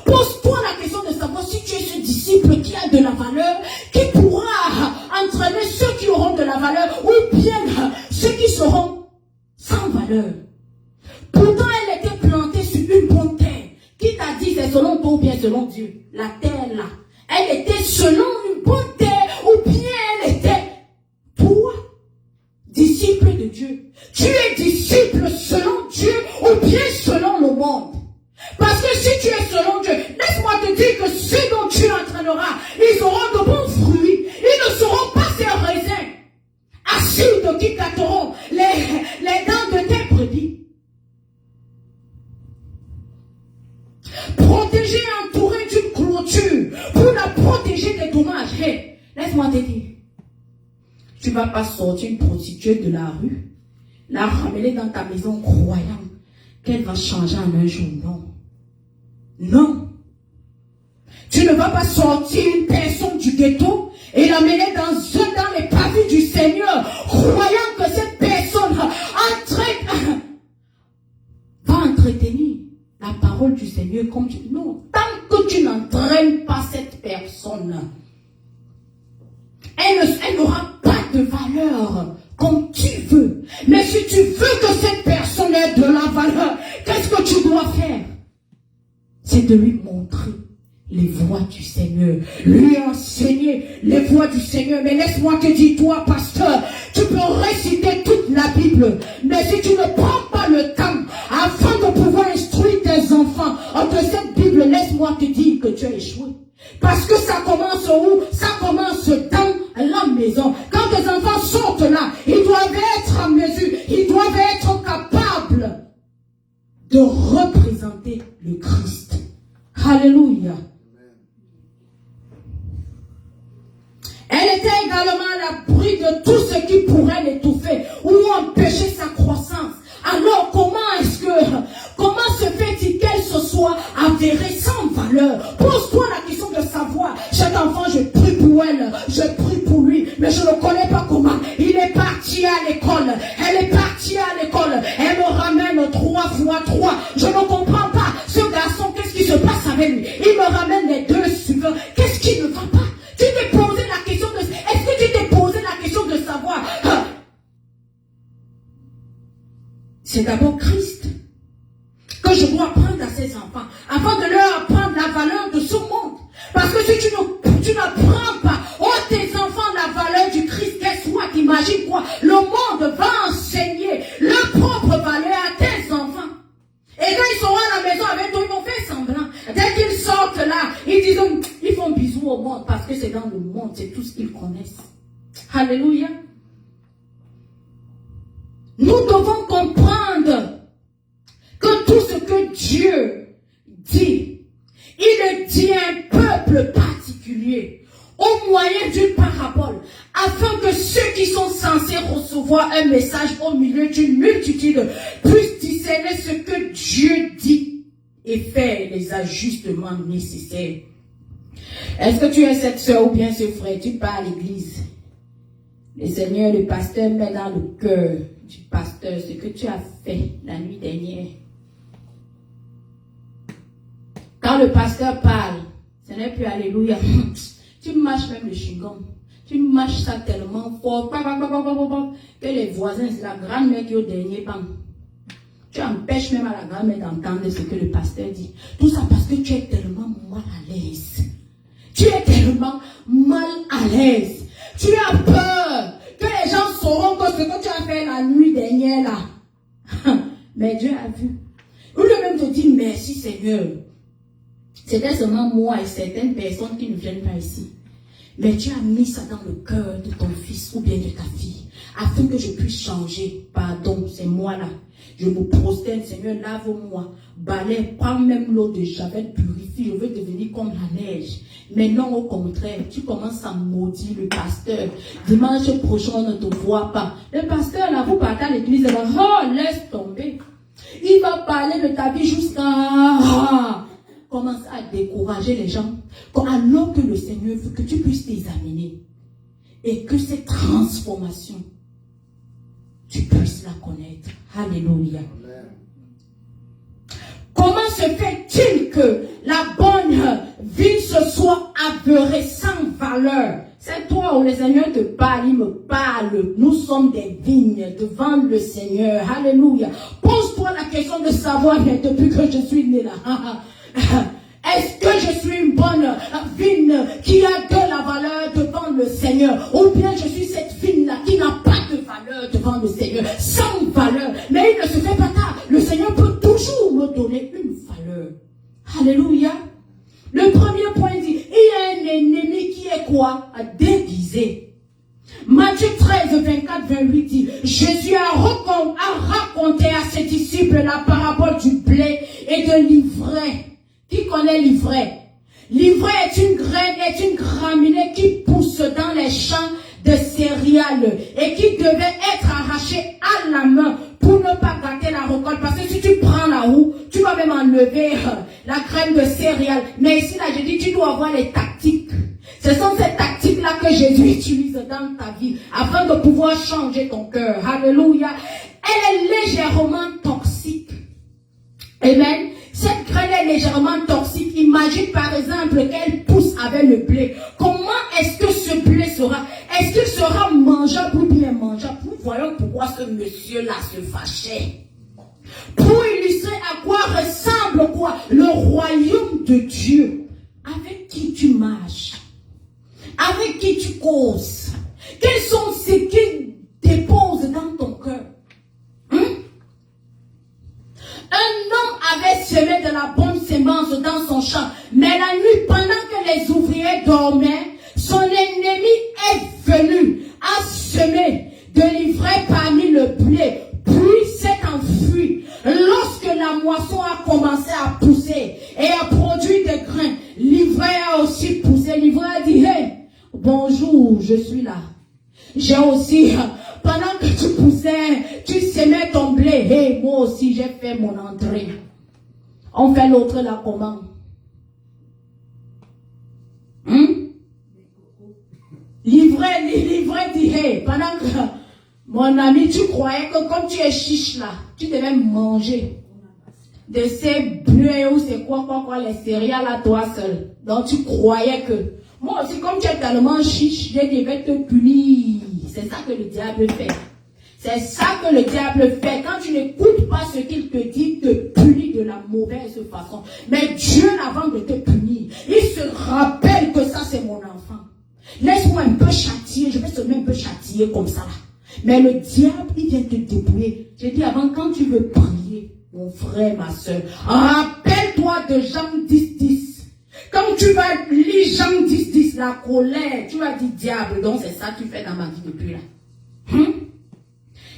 Pose-toi la question de savoir si tu es ce disciple qui a de la valeur, qui pourra entraîner ceux qui auront de la valeur ou bien ceux qui seront sans valeur. Pourtant, elle était plantée sur une bonne terre. Qui t'a dit c'est selon toi ou bien selon Dieu? La terre là. Elle était selon une bonne terre ou bien elle était toi, disciple de Dieu. Tu es disciple selon Dieu ou bien selon le monde. Parce que si tu es selon Dieu, laisse-moi te dire que ceux dont tu entraîneras, ils auront de bons fruits. Ils ne seront pas ces raisins acides qui gâteront les dents de tes brebis. Protégé, entouré d'une clôture pour laisse-moi te dire. Tu ne vas pas sortir une prostituée de la rue, la ramener dans ta maison croyant qu'elle va changer en un jour. Non. Non. Tu ne vas pas sortir une personne du ghetto et l'amener dans les pavés du Seigneur, croyant que cette personne va entretenir la parole du Seigneur comme tu... Non. Tant que tu n'entraînes pas cette personne, elle n'aura pas de valeur comme tu veux. Mais si tu veux que cette personne ait de la valeur, qu'est-ce que tu dois faire? C'est de lui montrer les voies du Seigneur, lui enseigner les voies du Seigneur. Mais laisse-moi te dire, toi, pasteur, tu peux réciter toute la Bible, mais si tu ne prends pas le temps afin de pouvoir instruire tes enfants de cette Bible, laisse-moi te dire que tu as échoué. Parce que ça commence où? Ça commence dans la maison. Quand tes enfants sortent là, ils doivent être en mesure, ils doivent être capables de représenter le Christ. Alléluia. Elle était également à l'abri de tout ce qui pourrait l'étouffer ou empêcher sa croissance. Alors comment se fait-il qu'elle se soit avérée sans valeur? Pose-toi la question de savoir, cet enfant, je prie pour elle, je prie pour lui, mais je ne connais pas comment. Il est parti à l'école, elle est partie à l'école, elle me ramène 3 fois 3. Je ne comprends pas, ce garçon, qu'est-ce qui se passe avec lui? Il me ramène les 2 suivants, qu'est-ce qui ne va pas? Tu t'es posé la question de... Est-ce que tu t'es posé la question de savoir? C'est d'abord Christ que je dois apprendre à ses enfants, afin de leur apprendre la valeur de ce monde. Parce que si tu n'apprends pas tes enfants la valeur du Christ, qu'est-ce soit, t'imagines quoi? Le monde va enseigner leur propre valeur à tes enfants. Et quand ils seront à la maison avec toi, ils vont faire semblant. Dès qu'ils sortent là, ils font bisous au monde parce que c'est dans le monde, c'est tout ce qu'ils connaissent. Alléluia. Nous devons comprendre que tout ce que Dieu dit, il le dit à un peuple particulier, au moyen d'une parabole, afin que ceux qui sont censés recevoir un message au milieu d'une multitude puissent discerner ce que Dieu dit et faire les ajustements nécessaires. Est-ce que tu es cette soeur ou bien ce frère? Tu pars à l'église. Le Seigneur, le pasteur met dans le cœur du pasteur ce que tu as fait la nuit dernière. Quand le pasteur parle, ce n'est plus alléluia. Tu marches même le chewing-gum. Tu marches ça tellement fort que les voisins, c'est la grand-mère qui est au dernier banc. Tu empêches même à la grand-mère d'entendre ce que le pasteur dit. Tout ça parce que tu es tellement mal à l'aise. Tu es tellement mal à l'aise. Tu as peur que les gens sauront que ce que tu as fait la nuit dernière là. Mais Dieu a vu. Ou lui-même te dit merci Seigneur. C'était seulement moi et certaines personnes qui ne viennent pas ici. Mais tu as mis ça dans le cœur de ton fils ou bien de ta fille, afin que je puisse changer. Pardon, c'est moi là. Je me prosterne, Seigneur, lave-moi. Balaie, prends même l'eau de Javel, purifie. Je veux devenir comme la neige. Mais non, au contraire, tu commences à maudire le pasteur. Dimanche prochain, on ne te voit pas. Le pasteur là, vous partez à l'église, là, oh, laisse tomber. Il va parler de ta vie jusqu'à... Commence à décourager les gens, alors que le Seigneur veut que tu puisses t'examiner et que cette transformation, tu puisses la connaître. Alléluia. Amen. Comment se fait-il que la bonne vie se soit avérée sans valeur? C'est toi où le Seigneur te parle, il me parle. Nous sommes des vignes devant le Seigneur. Alléluia. Pose-toi la question de savoir, mais depuis que je suis né là, est-ce que je suis une bonne vigne qui a de la valeur devant le Seigneur? Ou bien je suis cette vigne-là qui n'a pas de valeur devant le Seigneur, sans valeur. Mais il ne se fait pas tard. Le Seigneur peut toujours me donner une valeur. Alléluia. Le premier point dit, il y a un ennemi qui est quoi? Déguisé. Matthieu 13, 24, 28 dit, Jésus a raconté à ses disciples la parabole du blé et de l'ivraie. Qui connaît l'ivraie? L'ivraie est une graine, est une graminée qui pousse dans les champs de céréales et qui devait être arrachée à la main pour ne pas gâter la récolte. Parce que si tu prends la roue, tu vas même enlever la graine de céréales. Mais ici, là, je dis, tu dois avoir les tactiques. Ce sont ces tactiques-là que Jésus utilise dans ta vie afin de pouvoir changer ton cœur. Alléluia. Elle est légèrement toxique. Amen. Cette graine est légèrement toxique. Imagine par exemple qu'elle pousse avec le blé. Comment est-ce que ce blé sera? Est-ce qu'il sera mangeable ou bien mangeable? Nous voyons pourquoi ce monsieur-là se fâchait. Pour illustrer à quoi ressemble quoi? Le royaume de Dieu. Avec qui tu marches? Avec qui tu causes? Quels sont ceux qui déposent dans ton cœur? Un homme avait semé de la bonne semence dans son champ, mais la nuit, pendant que les ouvriers dormaient, son ennemi est venu à semer de l'ivraie parmi le blé, puis s'est enfui. Lorsque la moisson a commencé à pousser et à produire des grains, l'ivraie a aussi poussé. L'ivraie a dit, hey, bonjour, je suis là. J'ai aussi, pendant que tu poussais, tu semais ton blé. Hey, moi aussi, j'ai fait mon entrée. On fait l'autre là comment? L'ivraie dit, hey, pendant que mon ami, tu croyais que comme tu es chiche là, tu devais manger de ces blés ou c'est quoi, les céréales à toi seul. Donc tu croyais que, moi aussi, comme tu es tellement chiche, je devais te punir. C'est ça que le diable fait. C'est ça que le diable fait. Quand tu n'écoutes pas ce qu'il te dit, il te punit de la mauvaise façon. Mais Dieu, avant de te punir, il se rappelle que ça c'est mon enfant. Laisse-moi un peu châtier, je vais seulement un peu châtier comme ça là. Mais le diable, il vient te débrouiller. J'ai dit avant, quand tu veux prier, mon frère, ma soeur, rappelle-toi de Jean 10:10. Quand tu vas lire Jean 10:10, la colère, tu vas dire diable, donc c'est ça que tu fais dans ma vie depuis là.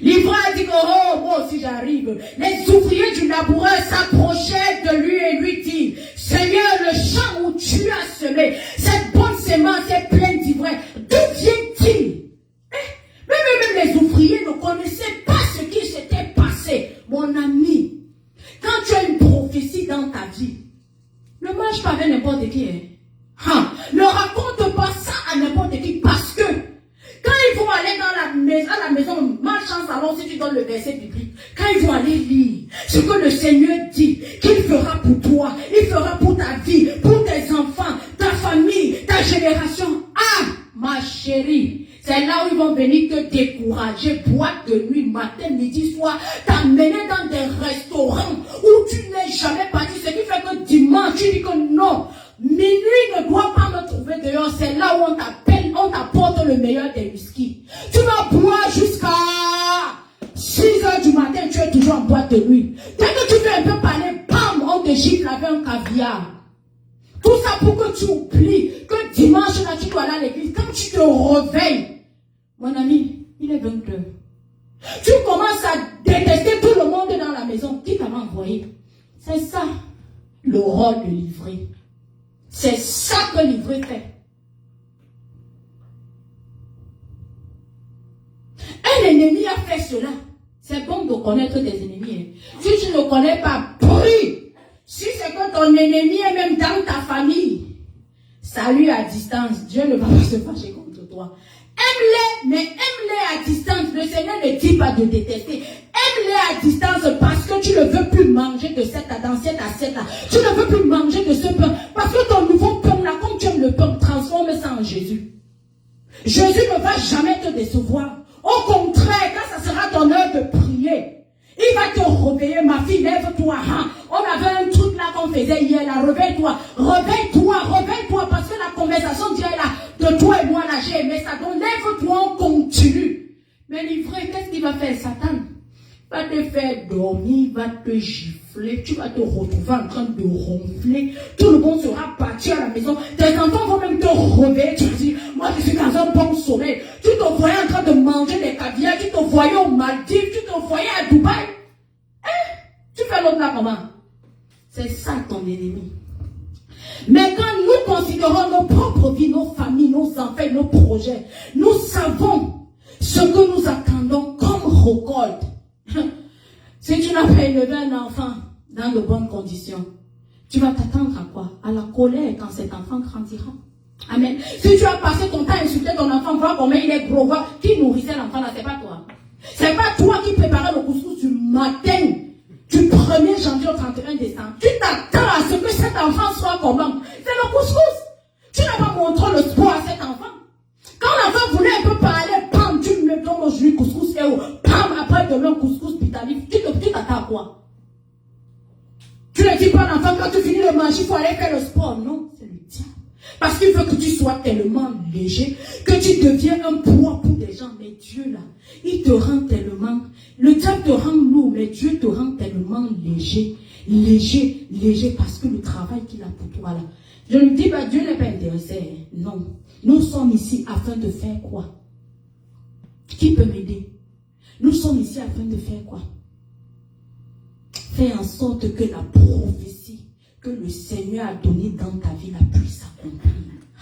L'ivraie a dit que, oh, moi aussi j'arrive. Les ouvriers du laboureur s'approchaient de lui et lui dirent, Seigneur, le champ où tu as semé, cette bonne semence est pleine d'ivraie. D'où vient-il? Même les ouvriers ne connaissaient pas ce qui s'était passé. Mon ami, quand tu as une prophétie dans ta vie, ne marche pas avec n'importe qui. Ne raconte pas ça à n'importe qui parce que quand ils vont aller à la maison, malchance alors si tu donnes le verset biblique, quand ils vont aller lire ce que le Seigneur dit, qu'il fera pour toi, il fera pour ta vie, pour tes enfants, ta famille, ta génération. Ah, ma chérie, c'est là où ils vont venir te décourager, boîte de nuit, matin, midi, soir, t'amener dans des restaurants où tu n'es jamais parti, ce qui fait que dimanche, tu dis que non, minuit ne doit pas me trouver dehors, c'est là où on t'appelle, on t'apporte le meilleur des whisky. Tu vas boire jusqu'à 6h du matin, tu es toujours en boîte de nuit. Dès que tu fais un peu parler, bam, on te gifle avec un caviar. Tout ça pour que tu oublies que dimanche là, tu dois aller à l'église. Quand tu te réveilles, mon ami, il est 20h. Tu commences à détester tout le monde dans la maison. Qui t'a envoyé? C'est ça, le rôle de l'ivraie. C'est ça que l'ivraie fait. Un ennemi a fait cela. C'est bon de connaître tes ennemis. Si tu ne connais pas, prie. Si c'est que ton ennemi est même dans ta famille, salut à distance. Dieu ne va pas se fâcher contre toi. Aime-les, mais aime-les à distance. Le Seigneur ne dit pas de détester. Aime-les à distance parce que tu ne veux plus manger de cette assiette là. Tu ne veux plus manger de ce pain. Parce que ton nouveau pain là, comme tu aimes le pain, transforme ça en Jésus. Jésus ne va jamais te décevoir. Au contraire, quand ça sera ton heure de prier, il va te réveiller, ma fille, lève-toi. On avait un truc là qu'on faisait hier, là, réveille-toi, parce que la conversation d'hier là, de toi et moi là, j'ai aimé ça. Donc lève-toi, on continue. Mais l'ivraie, qu'est-ce qu'il va faire, Satan? Va te faire dormir, va te gifler, tu vas te retrouver en train de ronfler, tout le monde sera parti à la maison, tes enfants vont même te réveiller, tu te dis, moi je suis dans un bon sommeil, tu te voyais en train de manger des caviars, tu te voyais aux Maldives, tu te voyais à Dubaï, tu fais l'autre là comment? C'est ça ton ennemi. Mais quand nous gérons nos propres vies, nos familles, nos enfants, nos projets. Nous savons ce que nous attendons comme récolte. Si tu n'as pas élevé un enfant dans de bonnes conditions, tu vas t'attendre à quoi? À la colère quand cet enfant grandira. Amen. Si tu as passé ton temps à insulter ton enfant, voir comment il est gros, voir qui nourrissait l'enfant là, c'est pas toi. C'est pas toi qui préparais le couscous du matin, du 1er janvier au 31 décembre. Tu t'attends à ce que cet enfant soit comment? C'est le couscous. Tu n'as pas montré le sport à cet enfant. Quand l'enfant voulait un peu parler, pam, tu me donnes aujourd'hui couscous et pam, après demain couscous pitalif. Tu t'attends à quoi? Tu ne dis pas à l'enfant, quand tu finis le manger, il faut aller faire le sport. Non, c'est le diable. Parce qu'il veut que tu sois tellement léger, que tu deviens un poids pour des gens. Mais Dieu là, il te rend tellement, le diable te rend lourd, mais Dieu te rend tellement léger, léger, parce que le travail qu'il a pour toi là. Je ne dis pas, Dieu n'est pas intéressé. Non. Nous sommes ici afin de faire quoi? Qui peut m'aider? Nous sommes ici afin de faire quoi? Faire en sorte que la prophétie que le Seigneur a donnée dans ta vie la puisse s'accomplir.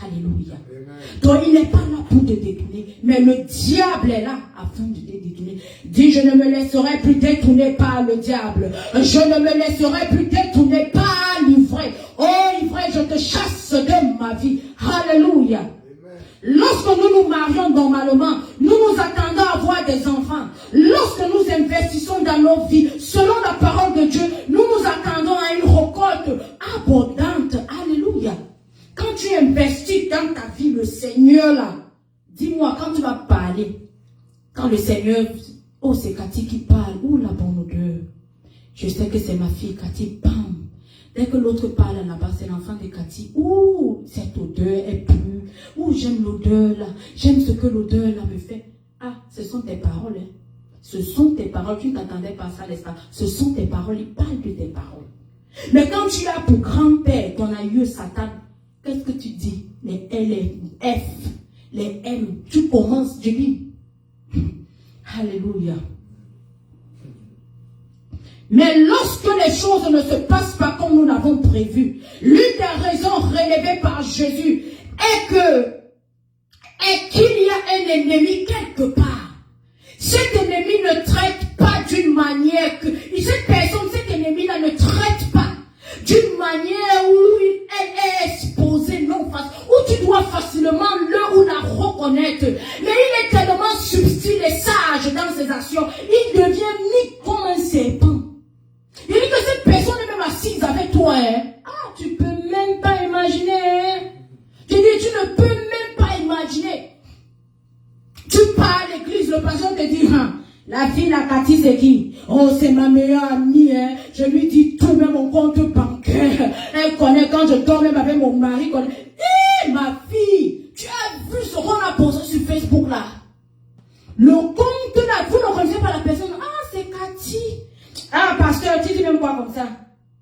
Alléluia. Amen. Donc il n'est pas là pour te détourner, mais le diable est là afin de te détourner. Dis, je ne me laisserai plus détourner par le diable. Je ne me laisserai plus détourner par l'ivraie. Oh ivraie, je te chasse de ma vie. Alléluia. Amen. Lorsque nous nous marions normalement, nous nous attendons à avoir des enfants. Lorsque nous investissons dans nos vies, selon la parole de Dieu, nous nous attendons à une récolte abondante. Alléluia. Quand tu investis dans ta vie, le Seigneur là, dis-moi, quand tu vas parler, quand le Seigneur, oh c'est Cathy qui parle, oh la bonne odeur, je sais que c'est ma fille Cathy, bam. Dès que l'autre parle là-bas, c'est l'enfant de Cathy, oh cette odeur est pure, oh j'aime l'odeur là, j'aime ce que l'odeur là me fait. Ah, ce sont tes paroles, hein. Ce sont tes paroles, tu ne t'attendais pas à ça, n'est-ce pas? Ce sont tes paroles, il parle de tes paroles. Mais quand tu as pour grand-père ton aïeux Satan, qu'est-ce que tu dis? Les L, les F, les M. Tu commences, je dis. Alléluia. Mais lorsque les choses ne se passent pas comme nous l'avons prévu, l'une des raisons relevées par Jésus est qu'il y a un ennemi quelque part. Cet ennemi ne traite pas d'une manière que... Cette personne, cet ennemi-là ne traite pas d'une manière où elle est exposée non face, où tu dois facilement le ou la reconnaître. Mais il est tellement subtil et sage dans ses actions, il devient mis comme un serpent. Il dit que cette personne est même assise avec toi. Hein? Ah, tu peux même pas imaginer. Hein? Je dis, tu ne peux même pas imaginer. Tu pars à l'église, le pasteur te dit, hein, la fille, la Cathy, c'est qui? Oh, c'est ma meilleure amie, hein. Je lui dis tout, même mon compte bancaire. Elle connaît quand je dors, même avec mon mari. Hé, ma fille, tu as vu ce qu'on a posé sur Facebook, là? Le compte, là, vous ne connaissez pas la personne. Ah, c'est Cathy. Ah, pasteur, tu dis même quoi comme ça?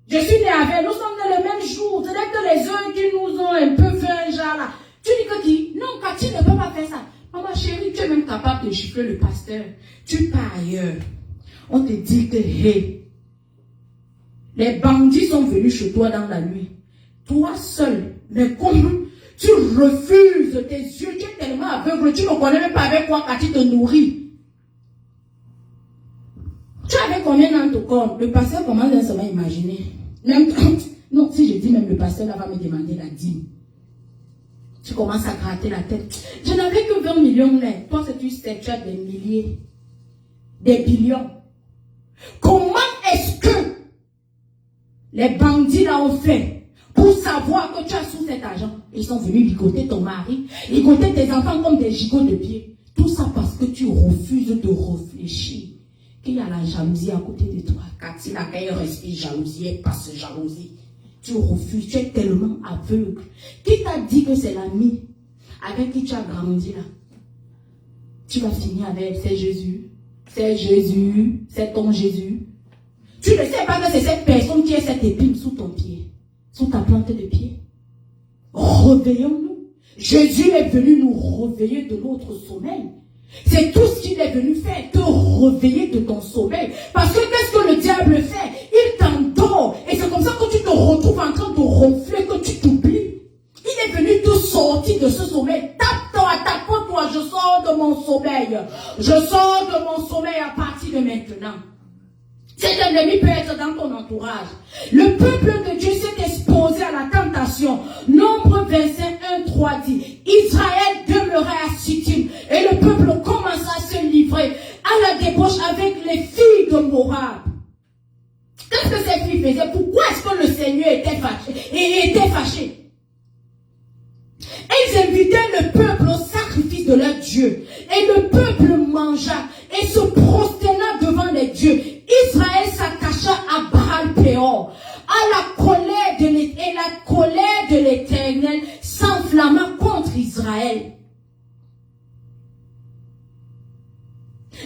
Je suis né avec, nous sommes dans le même jour. C'est là que les uns qui nous ont un peu fait un genre, là. Tu dis que qui? Non, Cathy ne peut pas faire ça. Maman chérie, tu es même capable de gifler le pasteur. Tu pars ailleurs. On te dit que, hey, les bandits sont venus chez toi dans la nuit. Toi seul. Mais comme tu refuses, tes yeux, tu es tellement aveugle, tu ne connais même pas avec quoi Cathy te nourrit. Tu avais combien dans ton corps? Le pasteur commence à se imaginer. Même, non, si je dis même le pasteur, là va me demander la dîme. Tu commences à gratter la tête. Je n'avais que 20 millions là. Toi, tu sais, tu as des milliers, des billions. Comment est-ce que les bandits là ont fait pour savoir que tu as sous cet argent? Ils sont venus ligoter ton mari, ligoter tes enfants comme des gigots de pied. Tout ça parce que tu refuses de réfléchir. Qu'il y a la jalousie à côté de toi. Cathy, là, quand elle respire jalousie, elle passe jalousie. Tu refuses, tu es tellement aveugle. Qui t'a dit que c'est l'ami avec qui tu as grandi là? Tu vas finir avec, c'est Jésus. C'est Jésus. C'est ton Jésus. Tu ne sais pas que c'est cette personne qui est cette épine sous ton pied. Sous ta plante de pied. Réveillons-nous. Jésus est venu nous réveiller de notre sommeil. C'est tout ce qu'il est venu faire, te réveiller de ton sommeil. Parce que qu'est-ce que le diable fait? Il t'endort. Et c'est comme ça que tu te retrouves en train de ronfler, que tu t'oublies. Il est venu te sortir de ce sommeil. Tape-toi, tape-toi, je sors de mon sommeil. Je sors de mon sommeil à partir de maintenant. Cet ennemi peut être dans ton entourage. Le peuple de Dieu s'est exposé à la tentation. Nombre 25, 1, 3 dit, Israël demeurait à Sittim et le peuple commença à se livrer à la débauche avec les filles de Moab. Qu'est-ce que ces filles faisaient? Pourquoi est-ce que le Seigneur était fâché? Ils invitaient le peuple au sacrifice de leur Dieu. Et le peuple mangea et se prosterna devant les dieux. Israël s'attacha à Baal-Péor. La colère de l'Éternel s'enflamma contre Israël.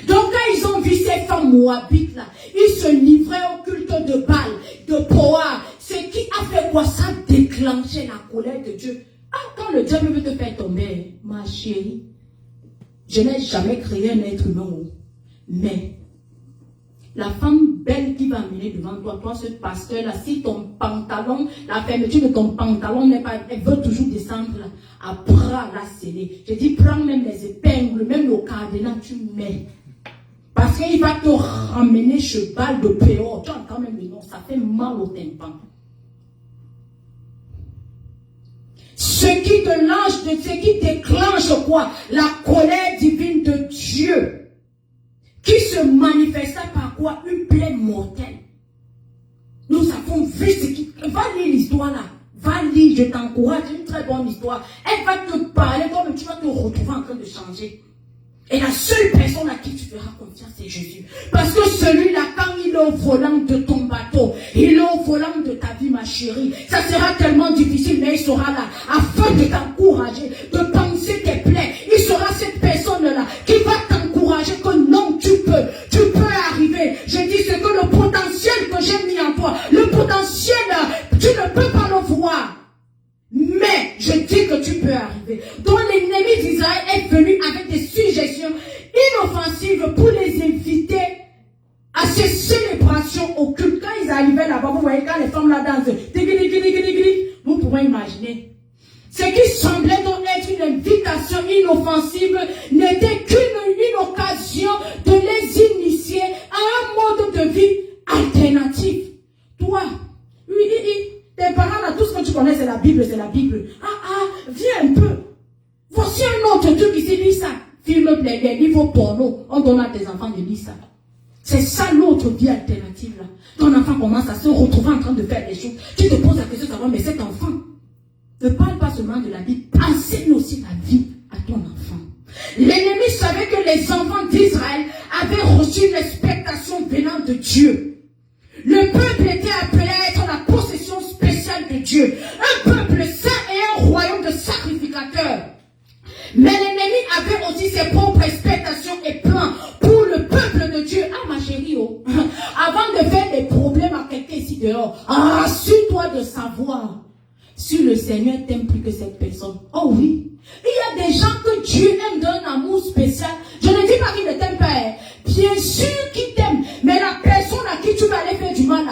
Donc quand ils ont vu ces femmes moabites là, ils se livraient au culte de Baal, de Poa. Ce qui a fait quoi? Ça a déclenché la colère de Dieu. Quand le diable veut te faire tomber, ma chérie, je n'ai jamais créé un être humain. Mais la femme belle qui va amener devant toi, ce pasteur-là, si ton pantalon, la fermeture de ton pantalon n'est pas, elle veut toujours descendre là, à bras la sceller. Je dis, prends même les épingles, même le cadenas, tu mets. Parce qu'il va te ramener cheval de Péor. Tu entends même le nom, ça fait mal au tympan. Ce qui déclenche quoi? La colère divine de Dieu. Qui se manifesta par quoi? Une plaie mortelle. Nous avons vu ce qui... Va lire l'histoire là. Va lire, je t'encourage, c'est une très bonne histoire. Elle va te parler comme tu vas te retrouver en train de changer. Et la seule personne à qui tu feras confiance, c'est Jésus. Parce que celui-là, quand il est au volant de ton bateau, il est au volant de ta vie, ma chérie. Ça sera tellement difficile, mais il sera là, afin de t'encourager, de penser tes plaies. Il sera cette personne-là qui va t'encourager que non, tu peux arriver. Je dis, c'est que le potentiel que j'ai mis en toi, le potentiel, tu ne peux pas le voir. Mais je dis que tu peux arriver. Donc l'ennemi d'Israël est venu avec des suggestions inoffensives pour les inviter à ces célébrations occultes. Quand ils arrivaient là-bas, vous voyez, quand les femmes là dansent, vous pouvez imaginer. Ce qui semblait donc être une invitation inoffensive n'était qu'une occasion de les initier à un mode de vie alternatif. Toi, tes parents là, tout ce que tu connais, c'est la Bible, c'est la Bible. Viens un peu. Voici un autre truc ici, lis ça. Film, les livres porno, on donne à tes enfants de lire ça. C'est ça l'autre vie alternative là. Ton enfant commence à se retrouver en train de faire des choses. Tu te poses la question de savoir, mais cet enfant ne parle pas seulement de la Bible, enseigne aussi la vie à ton enfant. L'ennemi savait que les enfants d'Israël avaient reçu une expectation venant de Dieu. Le peuple était appelé à être la possession spéciale de Dieu. Un peuple saint et un royaume de sacrificateurs. Mais l'ennemi avait aussi ses propres expectations et plans pour le peuple de Dieu. Ma chérie, avant de faire des problèmes à quelqu'un ici dehors, assure-toi de savoir si le Seigneur t'aime plus que cette personne. Oh oui. Il y a des gens que Dieu aime d'un amour spécial. Je ne dis pas qu'il ne t'aime pas. Bien sûr qu'il t'aime. Mais la personne à qui tu vas aller faire du mal,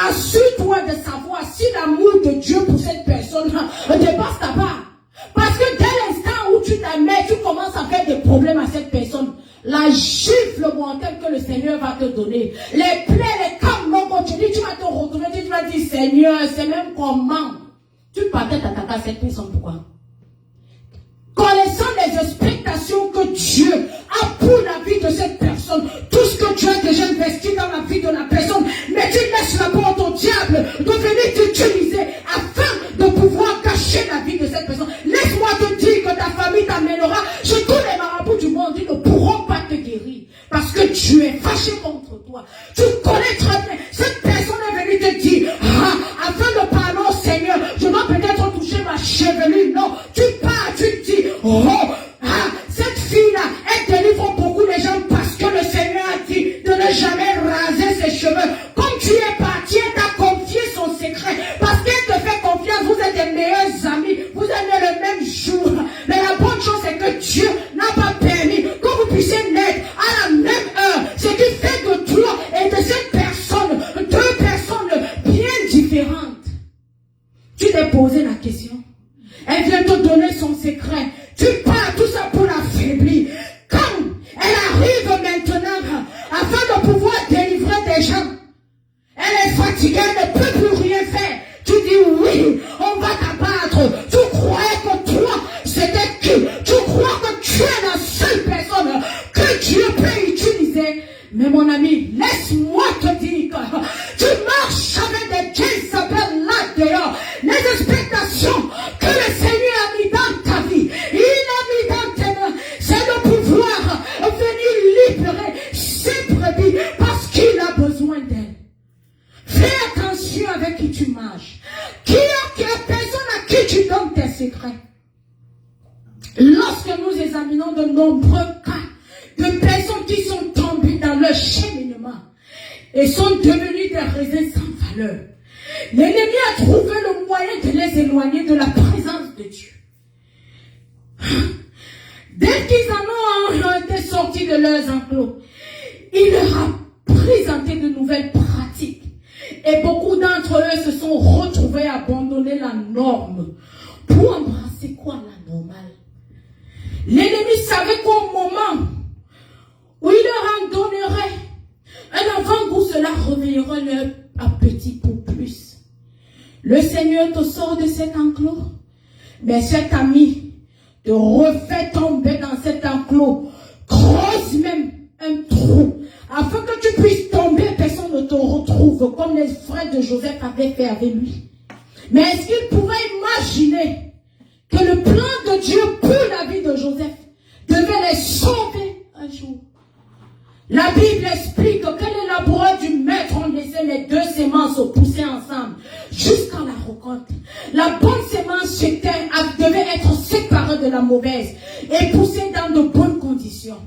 assure-toi de savoir si l'amour de Dieu pour cette personne dépasse ta part. Parce que dès l'instant où tu t'amènes, tu commences à faire des problèmes à cette personne. La gifle mortelle que le Seigneur va te donner, les plaies, les camps, tu vas te retrouver, tu vas dire, Seigneur, c'est même comment. Tu partais t'attaquer à cette personne, pourquoi? Connaissant les expectations que Dieu a pour la vie de cette personne, tout ce que tu as déjà investi dans la vie de la personne, mais tu laisses la porte au diable de venir t'utiliser afin de pouvoir cacher la vie de cette personne. Laisse-moi te dire que ta famille t'amènera chez tous les marabouts du monde, ils ne pourront pas te guérir parce que tu es fâché contre toi. Tu connais très bien, cette personne est venue te dire, afin de parler au Seigneur, je dois peut-être toucher ma chevelure. Non, tu pars, tu dis, cette fille-là, elle délivre beaucoup de gens parce que le Seigneur a dit de ne jamais raser ses cheveux. Comme tu es parti, elle t'a confié son secret. Parce qu'elle te fait confiance, vous êtes des meilleurs amis, vous êtes le même jour. Mais la bonne chose, c'est que Dieu n'a pas permis que vous puissiez naître à la même heure. Ce qui fait de toi et de cette personne, deux personnes bien différentes. Tu t'es posé la question. Elle vient donné son secret. Tu parles tout ça pour l'affaiblir. Quand elle arrive maintenant, afin de pouvoir délivrer des gens, elle est fatiguée, elle ne peut plus rien faire. Tu dis oui, on va t'abattre. Tu croyais que toi, c'était qui? Tu crois que tu es la seule personne que Dieu peut utiliser. Mais mon ami, laisse-moi te dire que tu marches avec des dieux qui s'appellent là-dehors. Les expectations que le Seigneur a mis dans ta vie, il a mis dans tes mains, c'est de pouvoir venir libérer ses brebis parce qu'il a besoin d'elles. Fais attention avec qui tu marches. Qui est la personne à qui tu donnes tes secrets? Lorsque nous examinons de nombreux cas de personnes qui sont tombées dans leur cheminement et sont devenues des raisins sans valeur, l'ennemi a trouvé le moyen de les éloigner de la présence de Dieu. Dès qu'ils en ont été sortis de leurs enclos, il leur a présenté de nouvelles pratiques. Et beaucoup d'entre eux se sont retrouvés à abandonner la norme pour embrasser quoi, la normale. L'ennemi savait qu'au moment où il leur en donnerait un avant-goût, cela réveillerait leur appétit pour plus. Le Seigneur te sort de cet enclos, mais cet ami te refait tomber dans cet enclos, creuse même un trou, afin que tu puisses tomber, personne ne te retrouve, comme les frères de Joseph avaient fait avec lui. Mais est-ce qu'il pouvait imaginer que le plan de Dieu pour la vie de Joseph devait les sauver un jour? La Bible explique que les laboureurs du maître ont laissé les deux semences pousser ensemble jusqu'à la récolte. La bonne semence devait être séparée de la mauvaise et pousser dans de bonnes conditions.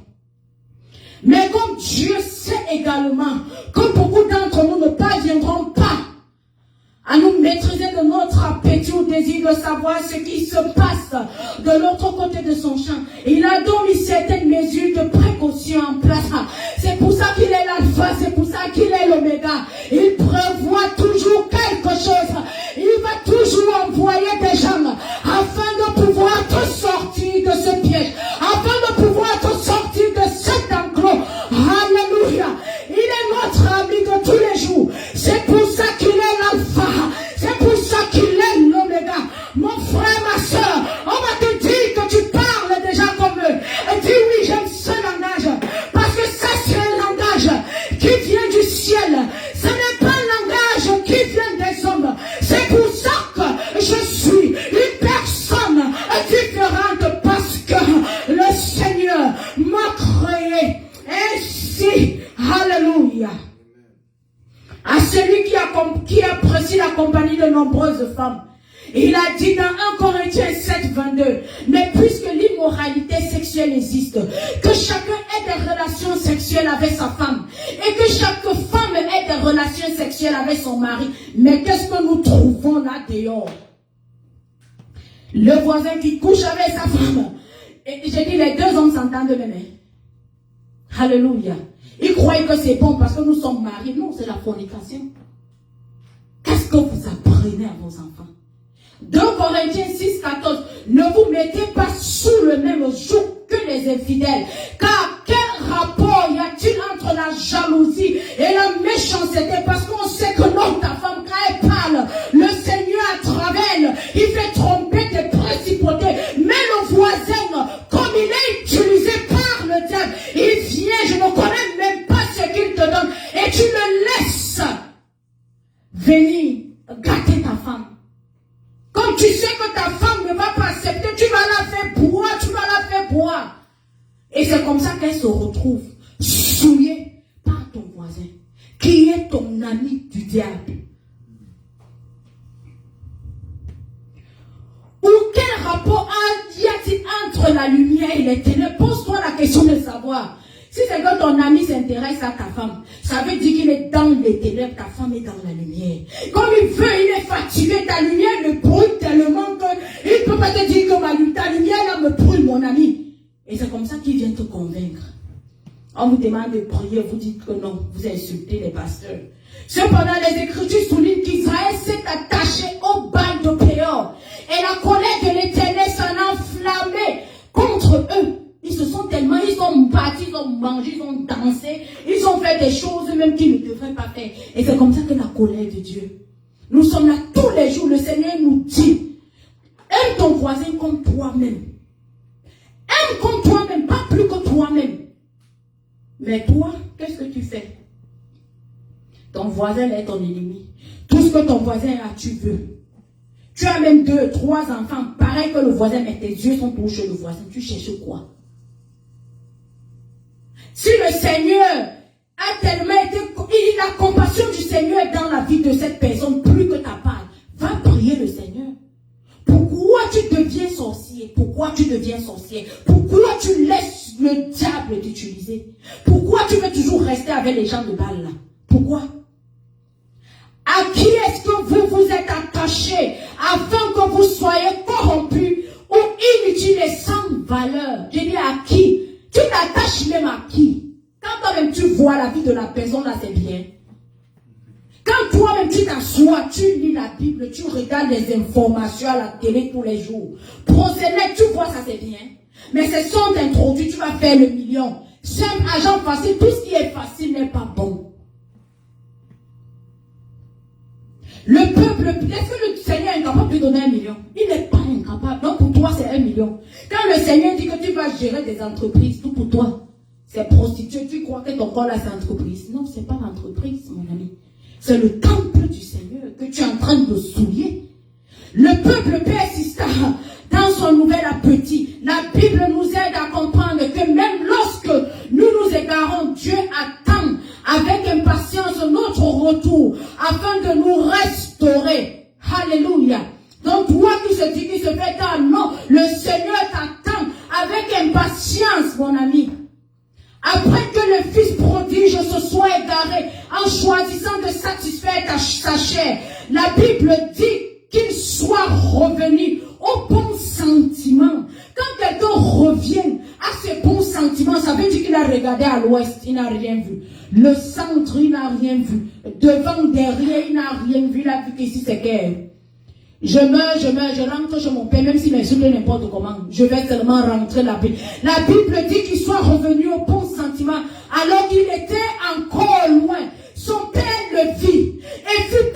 Mais comme Dieu sait également que beaucoup d'entre nous ne parviendront pas à nous maîtriser de notre appétit ou désir de savoir ce qui se passe de l'autre côté de son champ, il a donc mis certaines mesures de précaution en place. C'est pour ça qu'il est l'alpha, c'est pour ça qu'il est l'oméga. Il prévoit toujours quelque chose. Il va toujours envoyer des gens afin de pouvoir te sortir de ce piège, afin de pouvoir te sortir de cet enclos. Alléluia. Il est notre ami de tous les jours. C'est pour ça qu'il est l'alpha. C'est pour ça qu'il est l'oméga. Mon frère, ma soeur, on va te dire que tu parles déjà comme eux. Et dis oui, j'aime ce langage. Parce que ça, c'est un langage qui vient du ciel. Ce n'est pas un langage qui vient des hommes. C'est pour ça que je suis une personne différente parce que le Seigneur m'a créé ainsi. Alléluia. À celui qui apprécie la compagnie de nombreuses femmes. Il a dit dans 1 Corinthiens 7, 22, mais puisque l'immoralité sexuelle existe, que chacun ait des relations sexuelles avec sa femme, et que chaque femme ait des relations sexuelles avec son mari. Mais qu'est-ce que nous trouvons là dehors? Le voisin qui couche avec sa femme. Et j'ai dit, les deux hommes s'entendent même. Alléluia. Ils croyaient que c'est bon parce que nous sommes mariés. Non, c'est la fornication. Qu'est-ce que vous apprenez à vos enfants? 2 Corinthiens 6, 14. Ne vous mettez pas sous le même joug que les infidèles. Car quel rapport y a-t-il entre la jalousie et la méchanceté? Parce qu'on sait que non, ta femme, quand elle parle, le Seigneur à travers elle, il fait tromper tes principautés. Mais le voisin, comme il est utilisé par le diable, il vient, je ne connais même pas ce qu'il te donne, et tu le laisses venir gâter ta femme. Comme tu sais que ta femme ne va pas accepter, tu vas la faire boire, Et c'est comme ça qu'elle se retrouve souillée par ton voisin, qui est ton ami du diable. Ou quel rapport y a-t-il entre la lumière et les ténèbres? Pose-toi la question de savoir. Si c'est que ton ami s'intéresse à ta femme, ça veut dire qu'il est dans les ténèbres, ta femme est dans la lumière. Comme il veut, il est fatigué, ta lumière le brûle tellement qu'il ne peut pas te dire que ta lumière là me brûle, mon ami. Et c'est comme ça qu'il vient te convaincre. On vous demande de prier, vous dites que non, vous insultez les pasteurs. Cependant, les Écritures soulignent qu'Israël s'est attaché au Baal de Péor. Et la colère de l'Éternel s'en mangé, ils ont dansé, ils ont fait des choses même qu'ils ne devraient pas faire. Et c'est comme ça que la colère de Dieu. Nous sommes là tous les jours, le Seigneur nous dit, aime ton voisin comme toi-même. Aime comme toi-même, pas plus que toi-même. Mais toi, qu'est-ce que tu fais? Ton voisin est ton ennemi. Tout ce que ton voisin a, tu veux. Tu as même 2, 3 enfants, pareil que le voisin, mais tes yeux sont tous chez le voisin. Tu cherches quoi? Si le Seigneur a tellement été, la compassion du Seigneur est dans la vie de cette personne, plus que ta part, va prier le Seigneur. Pourquoi tu deviens sorcier? Pourquoi tu deviens sorcier? Pourquoi tu laisses le diable t'utiliser? Pourquoi tu veux toujours rester avec les gens de balle là? Pourquoi? À qui est-ce que vous vous êtes attachés afin que vous soyez corrompus ou inutiles et sans valeur? Je dis à qui? Tu t'attaches même à qui? Quand toi-même tu vois la vie de la personne là, c'est bien. Quand toi-même tu t'assois, tu lis la Bible, tu regardes les informations à la télé tous les jours. Prosélyte, tu vois ça c'est bien. Mais c'est sans t'introduire, tu vas faire le million. Simple, agent facile, tout ce qui est facile n'est pas bon. Le peuple, est-ce que le Seigneur est incapable de donner 1 million? Il n'est pas incapable. Donc pour toi, c'est 1 million. Quand le Seigneur dit que tu vas gérer des entreprises, tout pour toi, c'est prostitué, tu crois que ton corps là, c'est entreprise. Non, c'est pas l'entreprise, mon ami. C'est le temple du Seigneur que tu es en train de souiller. Le peuple persista dans son nouvel appétit. La Bible nous aide à comprendre que même lorsque nous nous égarons, Dieu attend avec impatience notre retour afin de nous restaurer. Alléluia. Donc toi qui se dit, qui se fait un non, le Seigneur t'attend avec impatience, mon ami. Après que le fils prodige se soit égaré en choisissant de satisfaire sa chair, la Bible dit qu'il soit revenu au bon sentiment. Quand quelqu'un revient à ses bons sentiments, ça veut dire qu'il a regardé à l'ouest, il n'a rien vu. Le centre, il n'a rien vu. Devant, derrière, il n'a rien vu. Il a vu qu'ici, c'est guerre. Je meurs, je rentre chez mon père, même s'il m'insulte n'importe comment. Je vais seulement rentrer la Bible. La Bible dit qu'il soit revenu au bon sentiment, alors qu'il était encore loin. Son père le vit et fut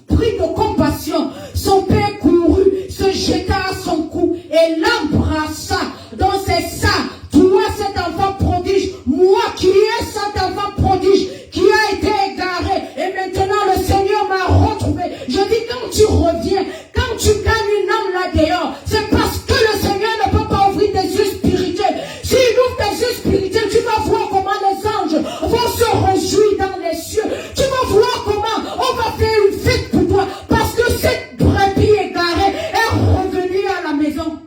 pris de compassion. Son père courut, se jeta à son cou et l'embrassa. Donc c'est ça, toi cet enfant prodige, moi qui ai cet enfant prodige, qui a été égaré, et maintenant le Seigneur m'a retrouvé. Je dis, quand tu reviens, quand tu gagnes une âme là-dehors, c'est parce que le Seigneur ne peut pas ouvrir tes yeux spirituels. S'il ouvre tes yeux spirituels, tu vas voir comment les anges vont se réjouir dans les cieux. Tu vas voir comment on va faire une fête pour toi, parce que cette brebis égarée est revenue à la maison.